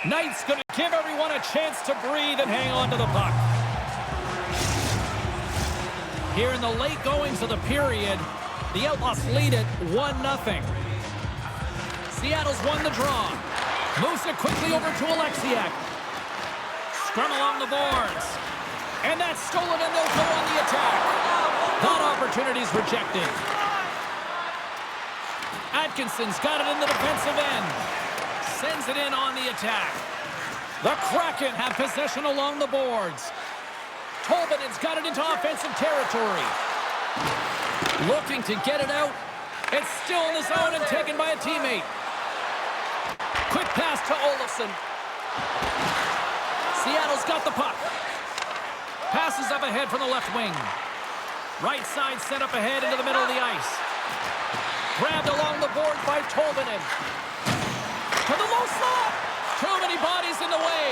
Knight's going to give everyone a chance to breathe and hang on to the puck. Here in the late goings of the period, the Outlaws lead it 1-0. Seattle's won the draw. Moves it quickly over to Alexiak. Scrum along the boards. And that's stolen, and they'll go on the attack. That opportunity's rejected. Atkinson's got it in the defensive end. Sends it in on the attack. The Kraken have possession along the boards. Tolvanen's got it into offensive territory. Looking to get it out. It's still in the zone and taken by a teammate. Quick pass to Olofsson. Seattle's got the puck. Passes up ahead from the left wing. Right side set up ahead into the middle of the ice. Grabbed along the board by Tolvanen. To the low slot. Too many bodies in the way.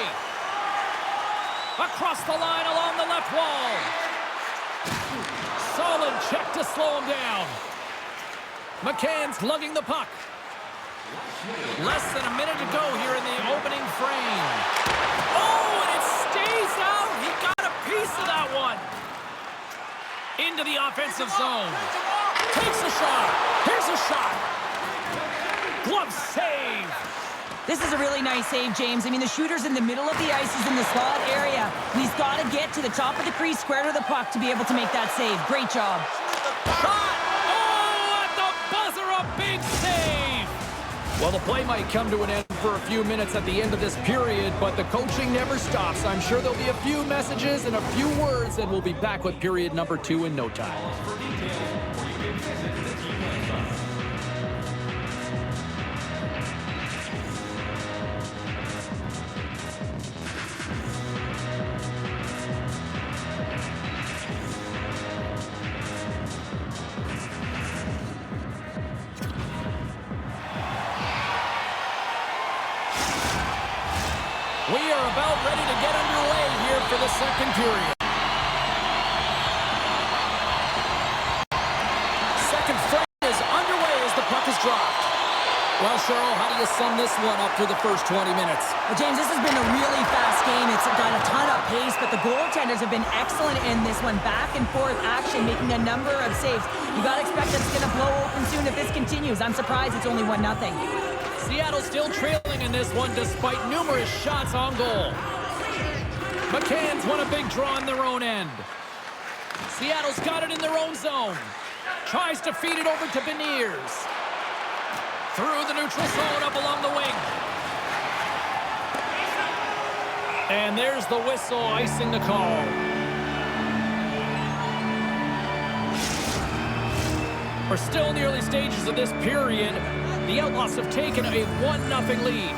Across the line along the left wall. Solid check to slow him down. McCann's lugging the puck. Less than a minute to go here in the opening frame. Oh, and it stays out. He got a piece of that one. Into the offensive zone. Takes a shot. Here's a shot. Glove save. This is a really nice save, James. I mean, the shooter's in the middle of the ice. He's in the slot area. And he's got to get to the top of the crease, square to the puck to be able to make that save. Great job. Shot! Oh, at the buzzer, a big save! Well, the play might come to an end for a few minutes at the end of this period, but the coaching never stops. I'm sure there'll be a few messages and a few words, and we'll be back with period number 2 in no time. about ready to get underway here for the second period. Second frame is underway as the puck is dropped. Well, Cheryl, how do you sum this one up through the first 20 minutes? Well, James, this has been a really fast game. It's got a ton of pace, but the goaltenders have been excellent in this one. Back and forth action, making a number of saves. You got to expect that it's going to blow open soon if this continues. I'm surprised it's only 1-0. Seattle still trailing in this one despite numerous shots on goal. McCann's won a big draw in their own end. Seattle's got it in their own zone. Tries to feed it over to Beniers. Through the neutral zone, up along the wing. And there's the whistle, icing the call. We're still in the early stages of this period. The Outlaws have taken a 1-0 lead.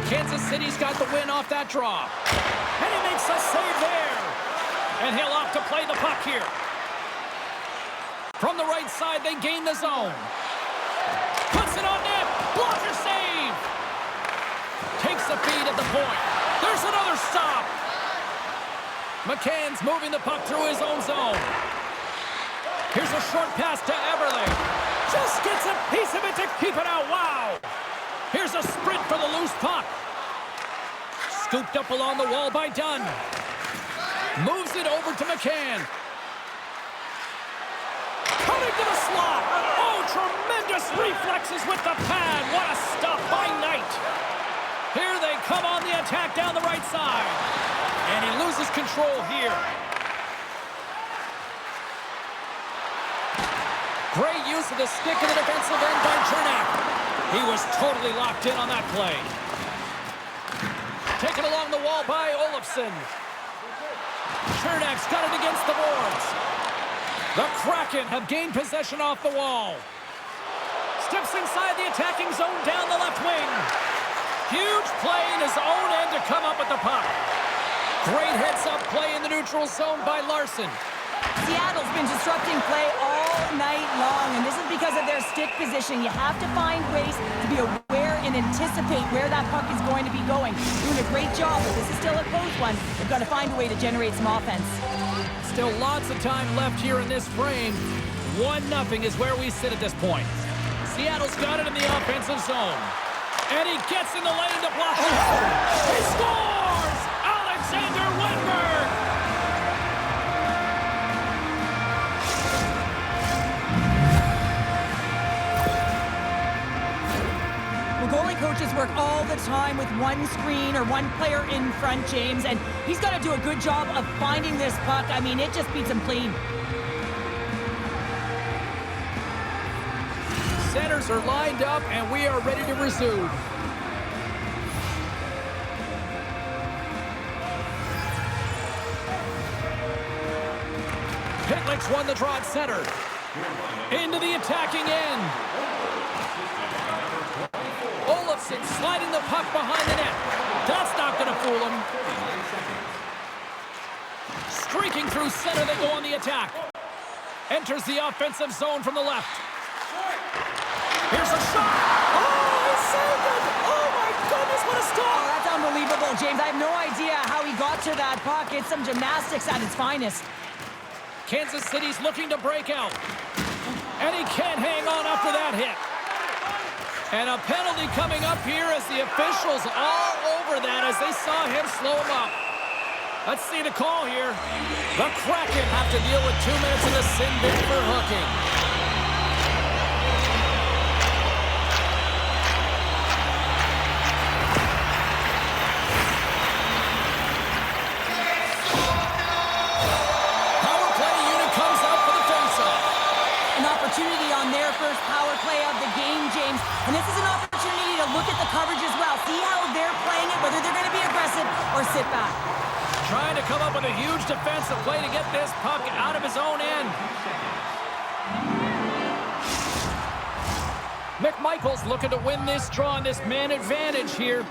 Kansas City's got the win off that draw. And he makes a save there. And he'll opt to play the puck here. From the right side, they gain the zone. Puts it on net. Blocker save. Takes the feed at the point. There's another stop. McCann's moving the puck through his own zone. Here's a short pass to Everly. Just gets a piece of it to keep it out. Wow. Here's a sprint for the loose puck. Scooped up along the wall by Dunn. Moves it over to McCann. Coming to the slot. Oh, tremendous reflexes with the pad. What a stop by Knight. Here they come on the attack down the right side. And he loses control here. Great use of the stick in the defensive end by Chernak. He was totally locked in on that play. Taken along the wall by Olofsson. Chernak's got it against the boards. The Kraken have gained possession off the wall. Steps inside the attacking zone down the left wing. Huge play in his own end to come up with the puck. Great heads-up play in the neutral zone by Larson. Seattle's been disrupting play all night long, and this is because of their stick position. You have to find ways to be aware and anticipate where that puck is going to be going. Doing a great job, but this is still a close one. They've got to find a way to generate some offense. Still lots of time left here in this frame. 1-0 is where we sit at this point. Seattle's got it in the offensive zone. And he gets in the lane to block it. He scores! Alexander Wenberg! Goalie coaches work all the time with one screen or one player in front, James, and he's got to do a good job of finding this puck. I mean, it just beats him clean. Centers are lined up, and we are ready to resume. Pitlick's won the draw at center. Into the attacking end. Olofsson sliding the puck behind the net. That's not going to fool him. Streaking through center, they go on the attack. Enters the offensive zone from the left. Here's a shot. Oh, he saved it. Oh, my goodness, what a stop. Oh, that's unbelievable, James. I have no idea how he got to that puck. It's some gymnastics at its finest. Kansas City's looking to break out. And he can't hang on after that hit. And a penalty coming up here as the officials all over that as they saw him slow him up. Let's see the call here. The Kraken have to deal with 2 minutes in the sin bin for hooking. Power play unit comes out for the faceoff. An opportunity on their first power play of the game, James. And this is an opportunity to look at the coverage as well. See how they're playing it, whether they're going to be aggressive or sit back. Trying to come up with a huge defensive play to get this puck out of his own end. McMichael's looking to win this draw on this man advantage here.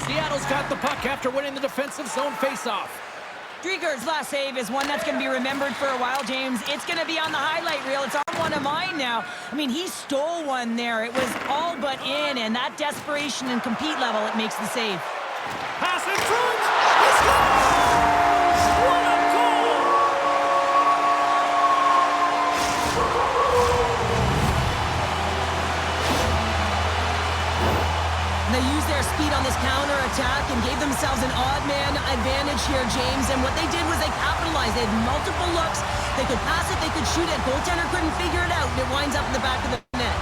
Seattle's got the puck after winning the defensive zone faceoff. Drieger's last save is one that's going to be remembered for a while, James. It's going to be on the highlight reel. It's on one of mine now. I mean, he stole one there. It was all but in, and that desperation and compete level, it makes the save. Pass in front! He scores! What a goal! They used their speed on this counter-attack and gave themselves an odd-man advantage here, James. And what they did was they capitalized. They had multiple looks. They could pass it, they could shoot it. Goaltender couldn't figure it out, and it winds up in the back of the net.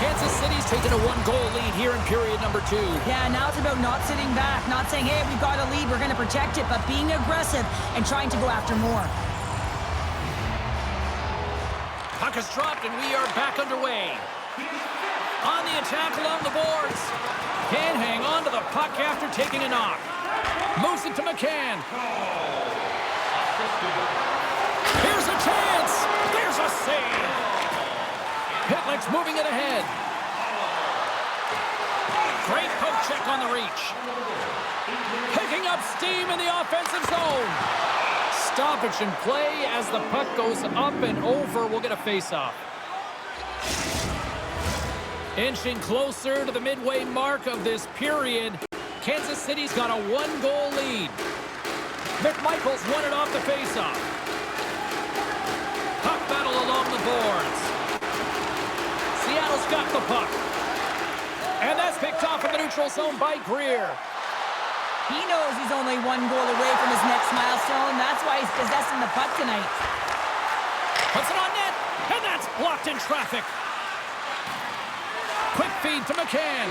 Kansas City's taken a one-goal lead here in period number 2. Yeah, now it's about not sitting back, not saying, hey, we've got a lead, we're going to protect it, but being aggressive and trying to go after more. Puck is dropped, and we are back underway. On the attack along the boards. Can't hang on to the puck after taking a knock. Moves it to McCann. Here's a chance. There's a save. Pitlick's moving it ahead. Great poke check on the reach. Picking up steam in the offensive zone. Stoppage in play as the puck goes up and over. We'll get a face-off. Inching closer to the midway mark of this period. Kansas City's got a one-goal lead. McMichael's won it off the face-off. Puck battle along the boards. Seattle's got the puck. And that's picked off in the neutral zone by Greer. He knows he's only one goal away from his next milestone. That's why he's possessing the puck tonight. Puts it on net, and that's blocked in traffic. Quick feed to McCann.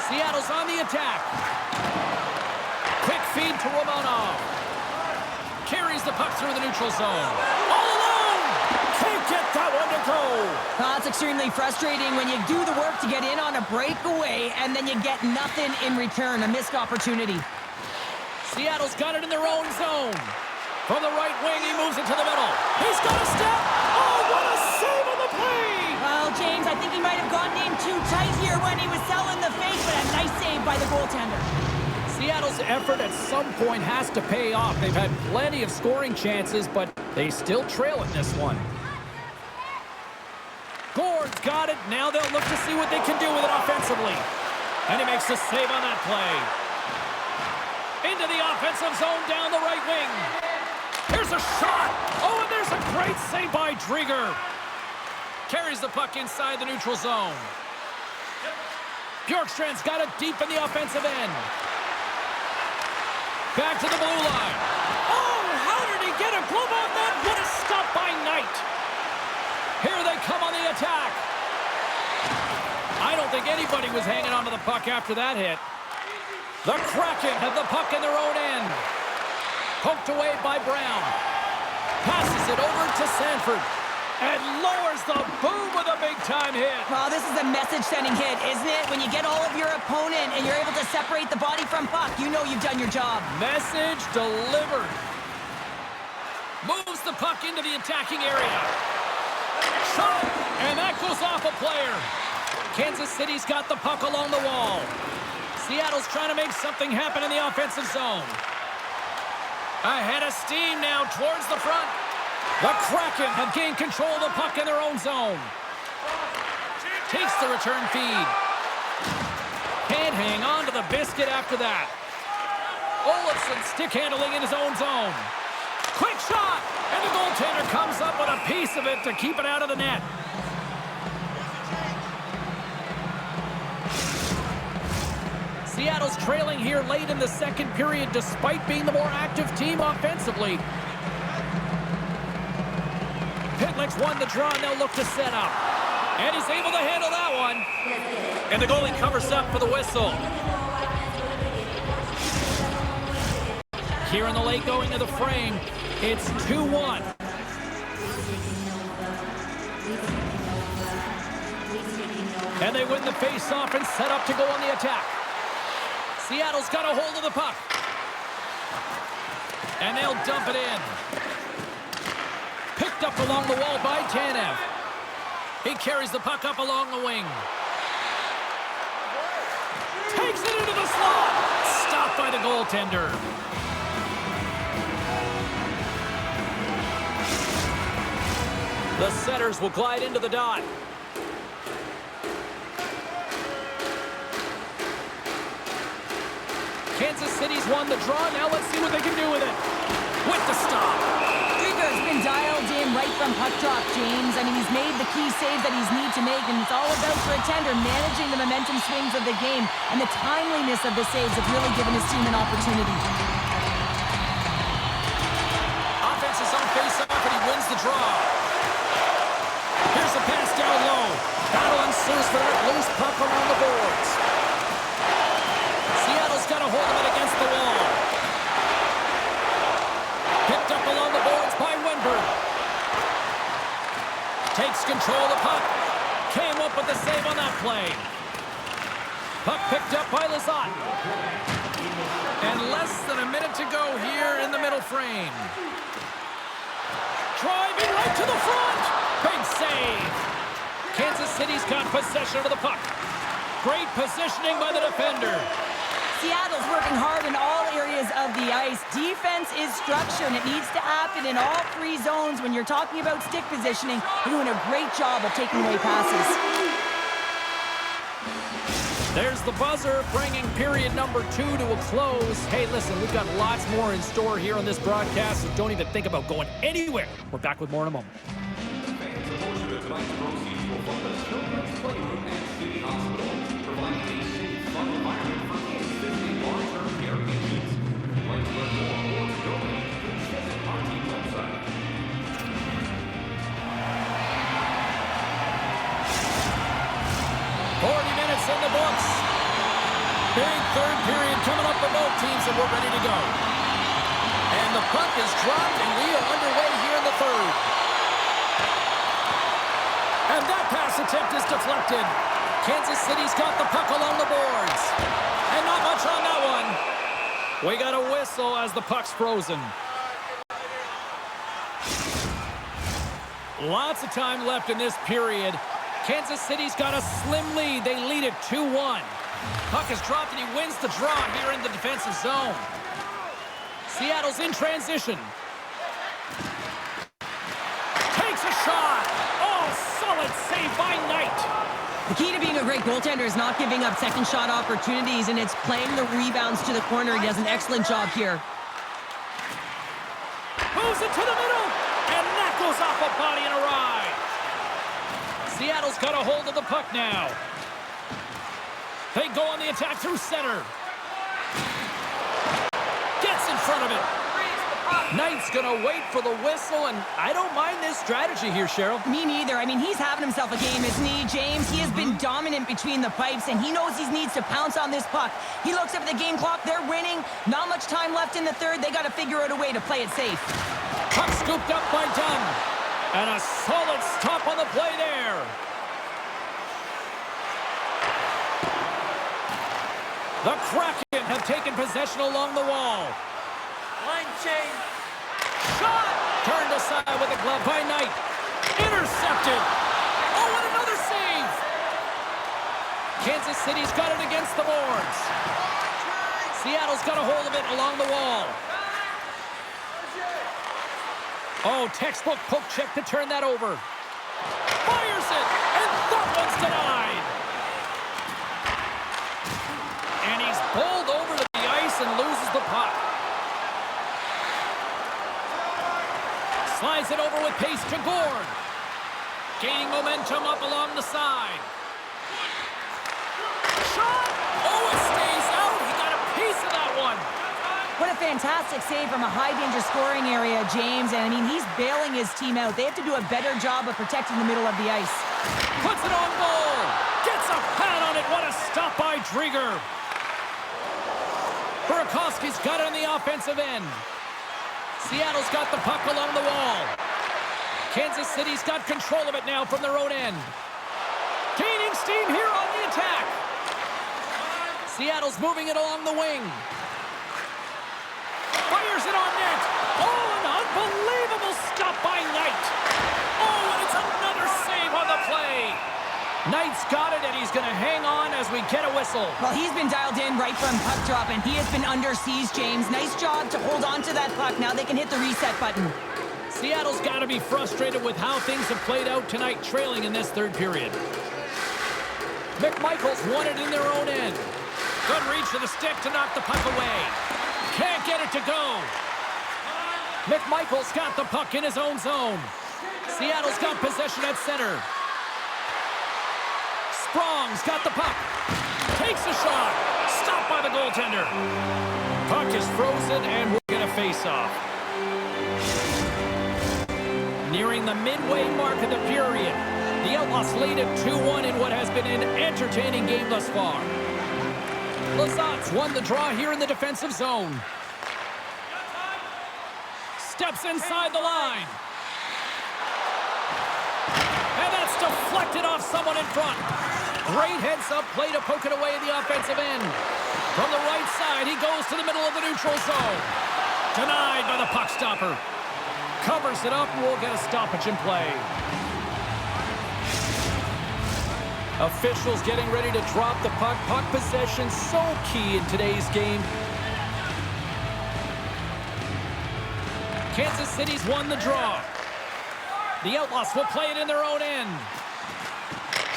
Seattle's on the attack. Quick feed to Romanov. Carries the puck through the neutral zone. All alone! Can't get that one to go. It's extremely frustrating when you do the work to get in on a breakaway and then you get nothing in return, a missed opportunity. Seattle's got it in their own zone. From the right wing, he moves it to the middle. He's got a step. Oh, what a save on the play! Well, James, I think he might have gotten in too tight here when he was selling the face, but a nice save by the goaltender. Seattle's effort at some point has to pay off. They've had plenty of scoring chances, but they still trail in this one. Gord's got it. Now they'll look to see what they can do with it offensively. And he makes the save on that play. Into the offensive zone down the right wing. Here's a shot. Oh, and there's a great save by Drieger. Carries the puck inside the neutral zone. Bjorkstrand's got it deep in the offensive end. Back to the blue line. Oh, how did he get a glove on that? What a stop by Knight. Here they come on the attack. I don't think anybody was hanging onto the puck after that hit. The Kraken have the puck in their own end. Poked away by Brown. Passes it over to Sanford. And lowers the boom with a big-time hit. Well, this is a message-sending hit, isn't it? When you get all of your opponent and you're able to separate the body from puck, you know you've done your job. Message delivered. Moves the puck into the attacking area. Shot, and that goes off a player. Kansas City's got the puck along the wall. Seattle's trying to make something happen in the offensive zone. Ahead of steam now towards the front. The Kraken have gained control of the puck in their own zone. Takes the return feed. Can't hang on to the biscuit after that. Olofsson stick handling in his own zone. Quick shot! And the goaltender comes up with a piece of it to keep it out of the net. Seattle's trailing here late in the second period despite being the more active team offensively. Pitlick's won the draw, and they'll look to set up. And he's able to handle that one. And the goalie covers up for the whistle. Here in the late going to the frame, it's 2-1. And they win the face-off and set up to go on the attack. Seattle's got a hold of the puck. And they'll dump it in. Picked up along the wall by Tanev. He carries the puck up along the wing. Takes it into the slot. Stopped by the goaltender. The setters will glide into the dot. Kansas City's won the draw. Now let's see what they can do with it. With the stop. Drieger's been dialed in right from puck drop, James. I mean, he's made the key saves that he's need to make, and it's all about for a tender managing the momentum swings of the game, and the timeliness of the saves have really given his team an opportunity. Offense is on face-off, and he wins the draw. Here's a pass down low. Battle ensues for that loose puck around the boards. Seattle's got a hold of it against the wall. Picked up along the boards by Wenberg. Takes control of the puck. Came up with the save on that play. Puck picked up by Lizotte. And less than a minute to go here in the middle frame. Driving right to the front. Big save. Kansas City's got possession of the puck. Great positioning by the defender. Seattle's working hard in all areas of the ice. Defense is structure, and it needs to happen in all three zones. When you're talking about stick positioning, they're doing a great job of taking away passes. There's the buzzer, bringing period number 2 to a close. Hey, listen, we've got lots more in store here on this broadcast, so don't even think about going anywhere. We're back with more in a moment. Fans, a portion of tonight's proceeds will fund the Children's Playroom at City Hospital, providing a safe, fun environment for kids visiting long-term care needs. If you'd like to learn more or to donate, please visit our team website. 40 minutes in the books. Big third period coming up for both teams, and we're ready to go. And the puck is dropped, and we are underway here in the third. And that pass attempt is deflected. Kansas City's got the puck along the boards. And not much on that one. We got a whistle as the puck's frozen. Lots of time left in this period. Kansas City's got a slim lead. They lead it 2-1. Puck is dropped, and he wins the draw here in the defensive zone. Seattle's in transition. Takes a shot. Oh, solid save by Knight. The key to being a great goaltender is not giving up second shot opportunities, and it's playing the rebounds to the corner. He does an excellent job here. Moves it to the middle, and that goes off a body and a ride. Seattle's got a hold of the puck now. They go on the attack through center. Gets in front of it. Knight's going to wait for the whistle, and I don't mind this strategy here, Cheryl. Me neither. I mean, he's having himself a game, isn't he, James? He has been dominant between the pipes, and he knows he needs to pounce on this puck. He looks up at the game clock. They're winning. Not much time left in the third. They got to figure out a way to play it safe. Puck scooped up by Dunn. And a solid stop on the play there. The Kraken have taken possession along the wall. Line change. Shot! Turned aside with a glove by Knight. Intercepted. Oh, and another save. Kansas City's got it against the boards. Seattle's got a hold of it along the wall. Oh, textbook poke check to turn that over. Fires it, and that one's denied. And he's bowled over to the ice and loses the puck. Slides it over with pace to Gord. Gaining momentum up along the side. Shot! Oh, it stays out. He got a piece of that one. What a fantastic save from a high-danger scoring area, James. And, I mean, he's bailing his team out. They have to do a better job of protecting the middle of the ice. Puts it on goal. Gets a pad on it. What a stop by Drieger. Burakovsky's got it on the offensive end. Seattle's got the puck along the wall. Kansas City's got control of it now from their own end. Gaining steam here on the attack. Seattle's moving it along the wing. Fires it on net. Oh, an unbelievable stop by Knight. Oh, and it's another save on the play. Knight's got it, and he's going to hang on as we get a whistle. Well, he's been dialed in right from puck drop, and he has been under siege, James. Nice job to hold on to that puck. Now they can hit the reset button. Seattle's got to be frustrated with how things have played out tonight, trailing in this third period. McMichael's won it in their own end. Good reach to the stick to knock the puck away. Can't get it to go. McMichael's got the puck in his own zone. Seattle's got possession at center. Sprong's got the puck. Takes a shot. Stopped by the goaltender. Puck is frozen and we'll get a face-off. Nearing the midway mark of the period, the Outlaws lead it 2-1 in what has been an entertaining game thus far. Lazat's won the draw here in the defensive zone. Steps inside the line. And that's deflected off someone in front. Great heads-up play to poke it away in the offensive end. From the right side, he goes to the middle of the neutral zone. Denied by the puck stopper. Covers it up, and we'll get a stoppage in play. Officials getting ready to drop the puck. Puck possession so key in today's game. Kansas City's won the draw. The Outlaws will play it in their own end.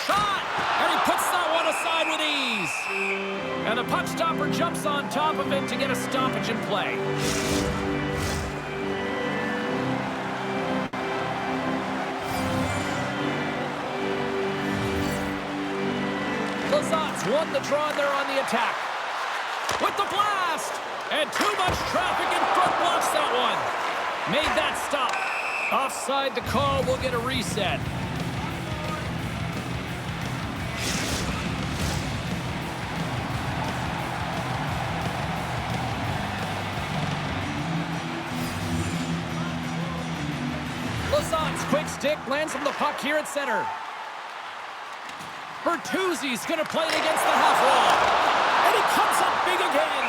Shot! And he puts that one aside with ease. And the puck stopper jumps on top of it to get a stoppage in play. Lazat's won the draw and they're on the attack. With the blast! And too much traffic in front blocks that one. Made that stop. Offside the call, we'll get a reset. Lazat's quick stick lands from the puck here at center. Bertuzzi's going to play it against the half wall. And he comes up big again.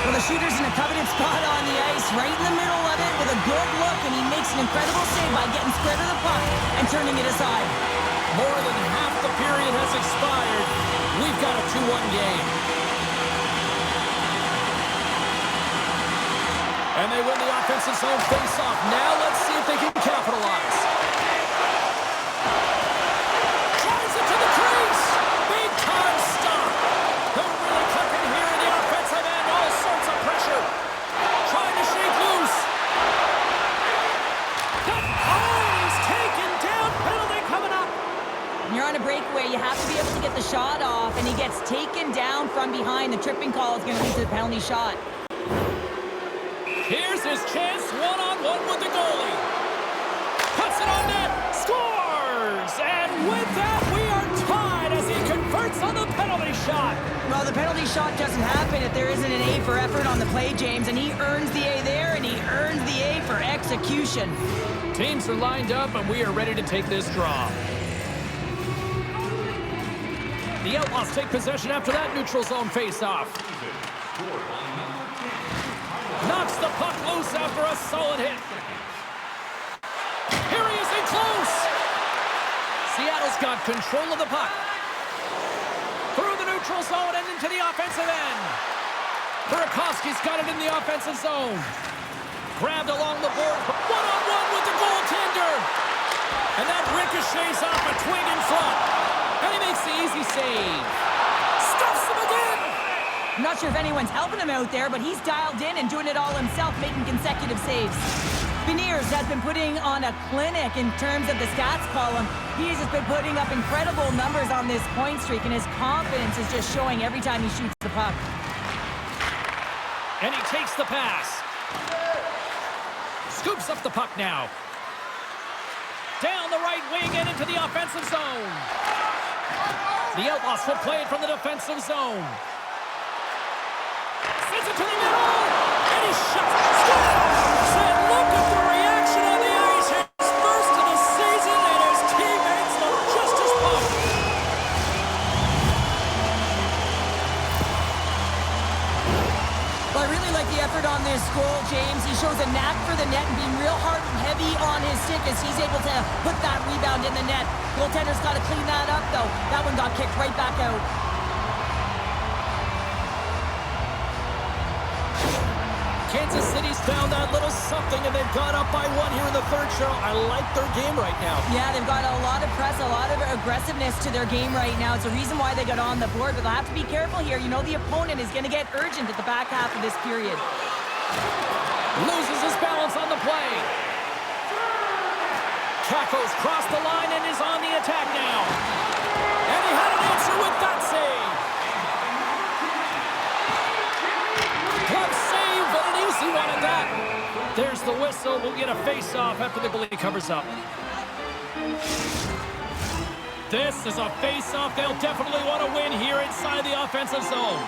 Well, the shooter's in a coveted spot on the ice, right in the middle of it with a good look, and he makes an incredible save by getting square to the puck and turning it aside. More than half the period has expired. We've got a 2-1 game. And they win the offensive zone face-off. Now let's see if they can capitalize. Drives it to the crease. Big time stop. They're really cooking here in the offensive end. All sorts of pressure. Trying to shake loose. He's taken down. Penalty coming up. When you're on a breakaway, you have to be able to get the shot off, and he gets taken down from behind. The tripping call is going to lead to the penalty shot. Here's his chance, one-on-one with the goalie. Puts it on net, scores! And with that, we are tied as he converts on the penalty shot. Well, the penalty shot doesn't happen if there isn't an A for effort on the play, James, and he earns the A there, and he earns the A for execution. Teams are lined up, and we are ready to take this draw. The Outlaws take possession after that neutral zone face-off. Knocks the puck loose after a solid hit. Here he is in close. Seattle's got control of the puck. Through the neutral zone and into the offensive end. Burakovsky's got it in the offensive zone. Grabbed along the board. One-on-one with the goaltender. And that ricochets off a twig in front. And he makes the easy save. Stuffs him again. I'm not sure if anyone's helping him out there, but he's dialed in and doing it all himself, making consecutive saves. Beniers has been putting on a clinic in terms of the stats column. He's just been putting up incredible numbers on this point streak, and his confidence is just showing every time he shoots the puck. And he takes the pass. Scoops up the puck now. Down the right wing and into the offensive zone. The Outlaws will play it from the defensive zone. Sends it to the middle, and he shuts it. Scores! And look at the reaction on the ice. His first of the season, and his teammates look just as pumped. Well, I really like the effort on this goal, James. He shows a knack for the net and being real hard and heavy on his stick as he's able to put that rebound in the net. Goaltender's got to clean that up, though. That one got kicked right back out. Kansas City's found that little something, and they've got up by one here in the third, Cheryl. I like their game right now. Yeah, they've got a lot of press, a lot of aggressiveness to their game right now. It's a reason why they got on the board, but they'll have to be careful here. You know the opponent is going to get urgent at the back half of this period. Loses his balance on the play. Caco's crossed the line and is on the attack now. And he had an answer with that save. Glove save, but an easy one at that. There's the whistle. We'll get a face-off after the goalie covers up. This is a face-off they'll definitely want to win here inside the offensive zone.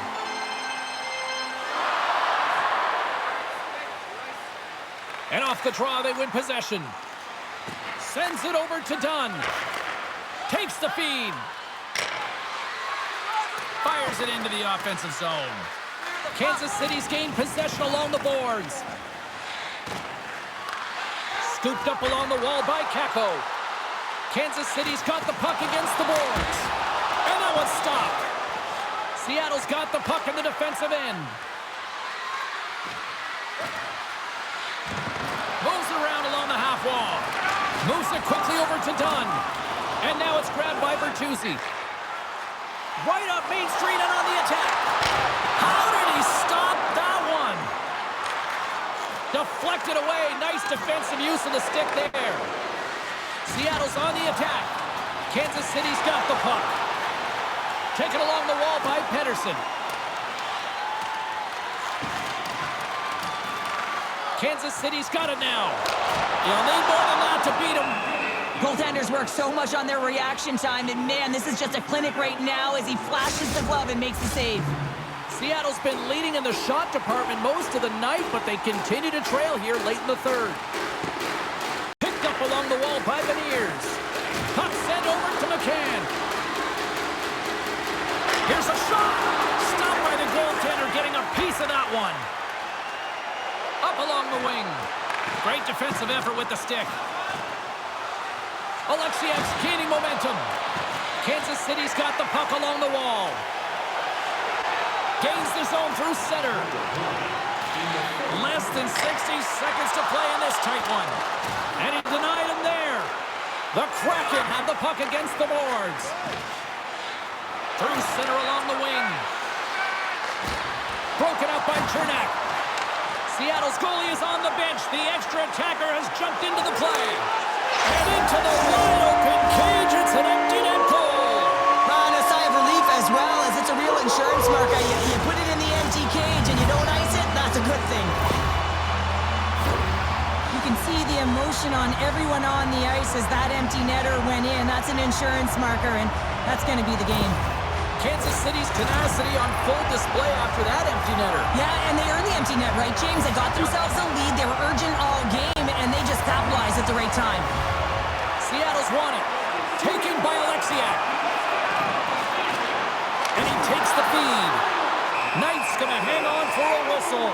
And off the draw, they win possession. Sends it over to Dunn. Takes the feed. Fires it into the offensive zone. Kansas City's gained possession along the boards. Scooped up along the wall by Caco. Kansas City's got the puck against the boards. And that one's stopped. Seattle's got the puck in the defensive end. Moves around along the half wall. Moves it quickly over to Dunn. And now it's grabbed by Bertuzzi. Right up Main Street and on the attack. How did he stop that one? Deflected away. Nice defensive use of the stick there. Seattle's on the attack. Kansas City's got the puck. Taken along the wall by Pedersen. Kansas City's got it now. You'll need more than that to beat them. Goaltenders work so much on their reaction time, and man, this is just a clinic right now as he flashes the glove and makes the save. Seattle's been leading in the shot department most of the night, but they continue to trail here late in the third. Picked up along the wall by Beniers. Puck sent over to McCann. Here's a shot. Stopped by the goaltender, getting a piece of that one. Up along the wing. Great defensive effort with the stick. Alexiev's gaining momentum. Kansas City's got the puck along the wall. Gains the zone through center. Less than 60 seconds to play in this tight one. And he denied him there. The Kraken have the puck against the boards. Through center along the wing. Broken up by Chernak. Seattle's goalie is on the bench. The extra attacker has jumped into the play. And into the wide-open cage. It's an empty net goal. And a sigh of relief as well, as it's a real insurance marker. You put it in the empty cage and you don't ice it, that's a good thing. You can see the emotion on everyone on the ice as that empty netter went in. That's an insurance marker, and that's going to be the game. Kansas City's tenacity on full display after that empty netter. Yeah, and they earned the empty net, right, James? They got themselves a lead. They were urgent all game, and they just capitalized at the right time. Seattle's won it. Taken by Alexiak. And he takes the feed. Knight's going to hang on for a whistle.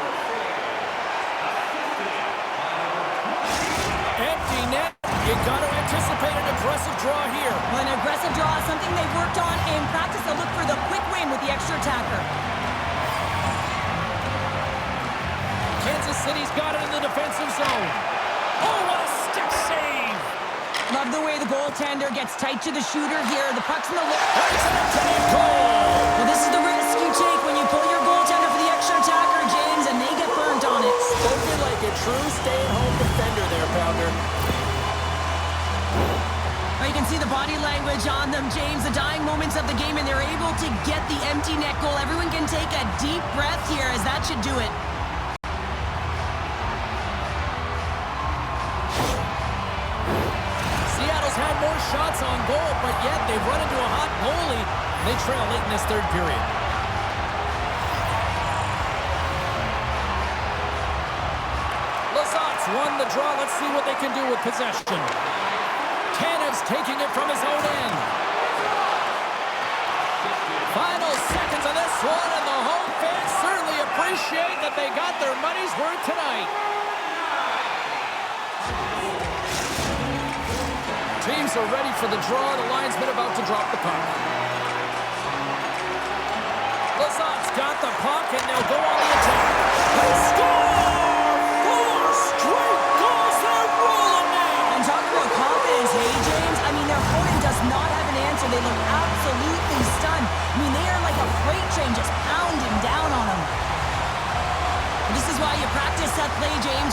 Empty net. You got to anticipate an aggressive draw here. Well, an aggressive draw is something they've worked on in practice. They'll look for the quick win with the extra attacker. Kansas City's got it in the defensive zone. Oh, what a stick save! Love the way the goaltender gets tight to the shooter here. The puck's in the look. There's an empty goal! Well, this is the risk you take when you pull your goaltender for the extra attacker, James, and they get burnt on it. Spoken like a true stay-at-home defender there, Pounder. You can see the body language on them, James, the dying moments of the game, and they're able to get the empty net goal. Everyone can take a deep breath here, as that should do it. Seattle's had more shots on goal, but yet they've run into a hot goalie. They trail late in this third period. Lazat's won the draw. Let's see what they can do with possession. Tanev's taking it from his own end. Final seconds of this one, and the home fans certainly appreciate that they got their money's worth tonight. Teams are ready for the draw. The linesman about to drop the puck. Lazat's got the puck, and they'll go on the attack. They score!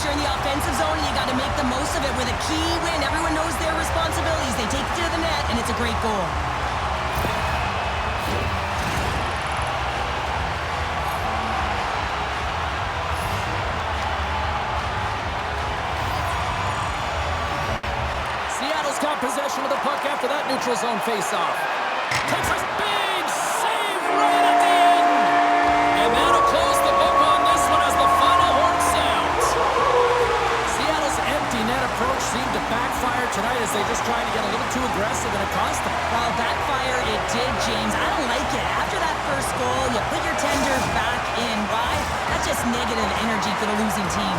you're in the offensive zone, you got to make the most of it with a key win. Everyone knows their responsibilities. They take it to the net, and it's a great goal. Seattle's got possession of the puck after that neutral zone faceoff. Takes a big save right at the end. And that'll close the book on this one as the final horn sounds. Seattle's empty net approach seemed to backfire tonight as they just tried to get a little too aggressive, and it cost them. Well, backfire it did, James. I don't like it. After that first goal, you put your tender back in. Why? That's just negative energy for the losing team.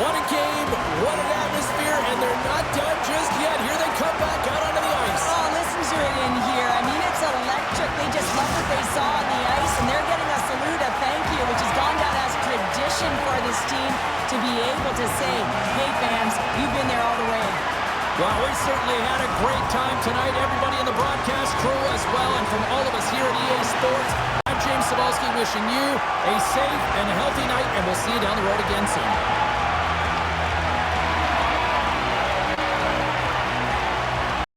What a game, what an atmosphere, and they're not done just yet. Here they come back out onto the ice. Oh, listen to it in here. I mean, it's electric. They just love what they saw on the ice, and they're getting a salute, a thank you, which has gone down as tradition for this team to be able to say, hey, fans, you've been there all the way. Well, we certainly had a great time tonight. Everybody in the broadcast crew as well, and from all of us here at EA Sports, I'm James Cybulski wishing you a safe and healthy night, and we'll see you down the road again soon.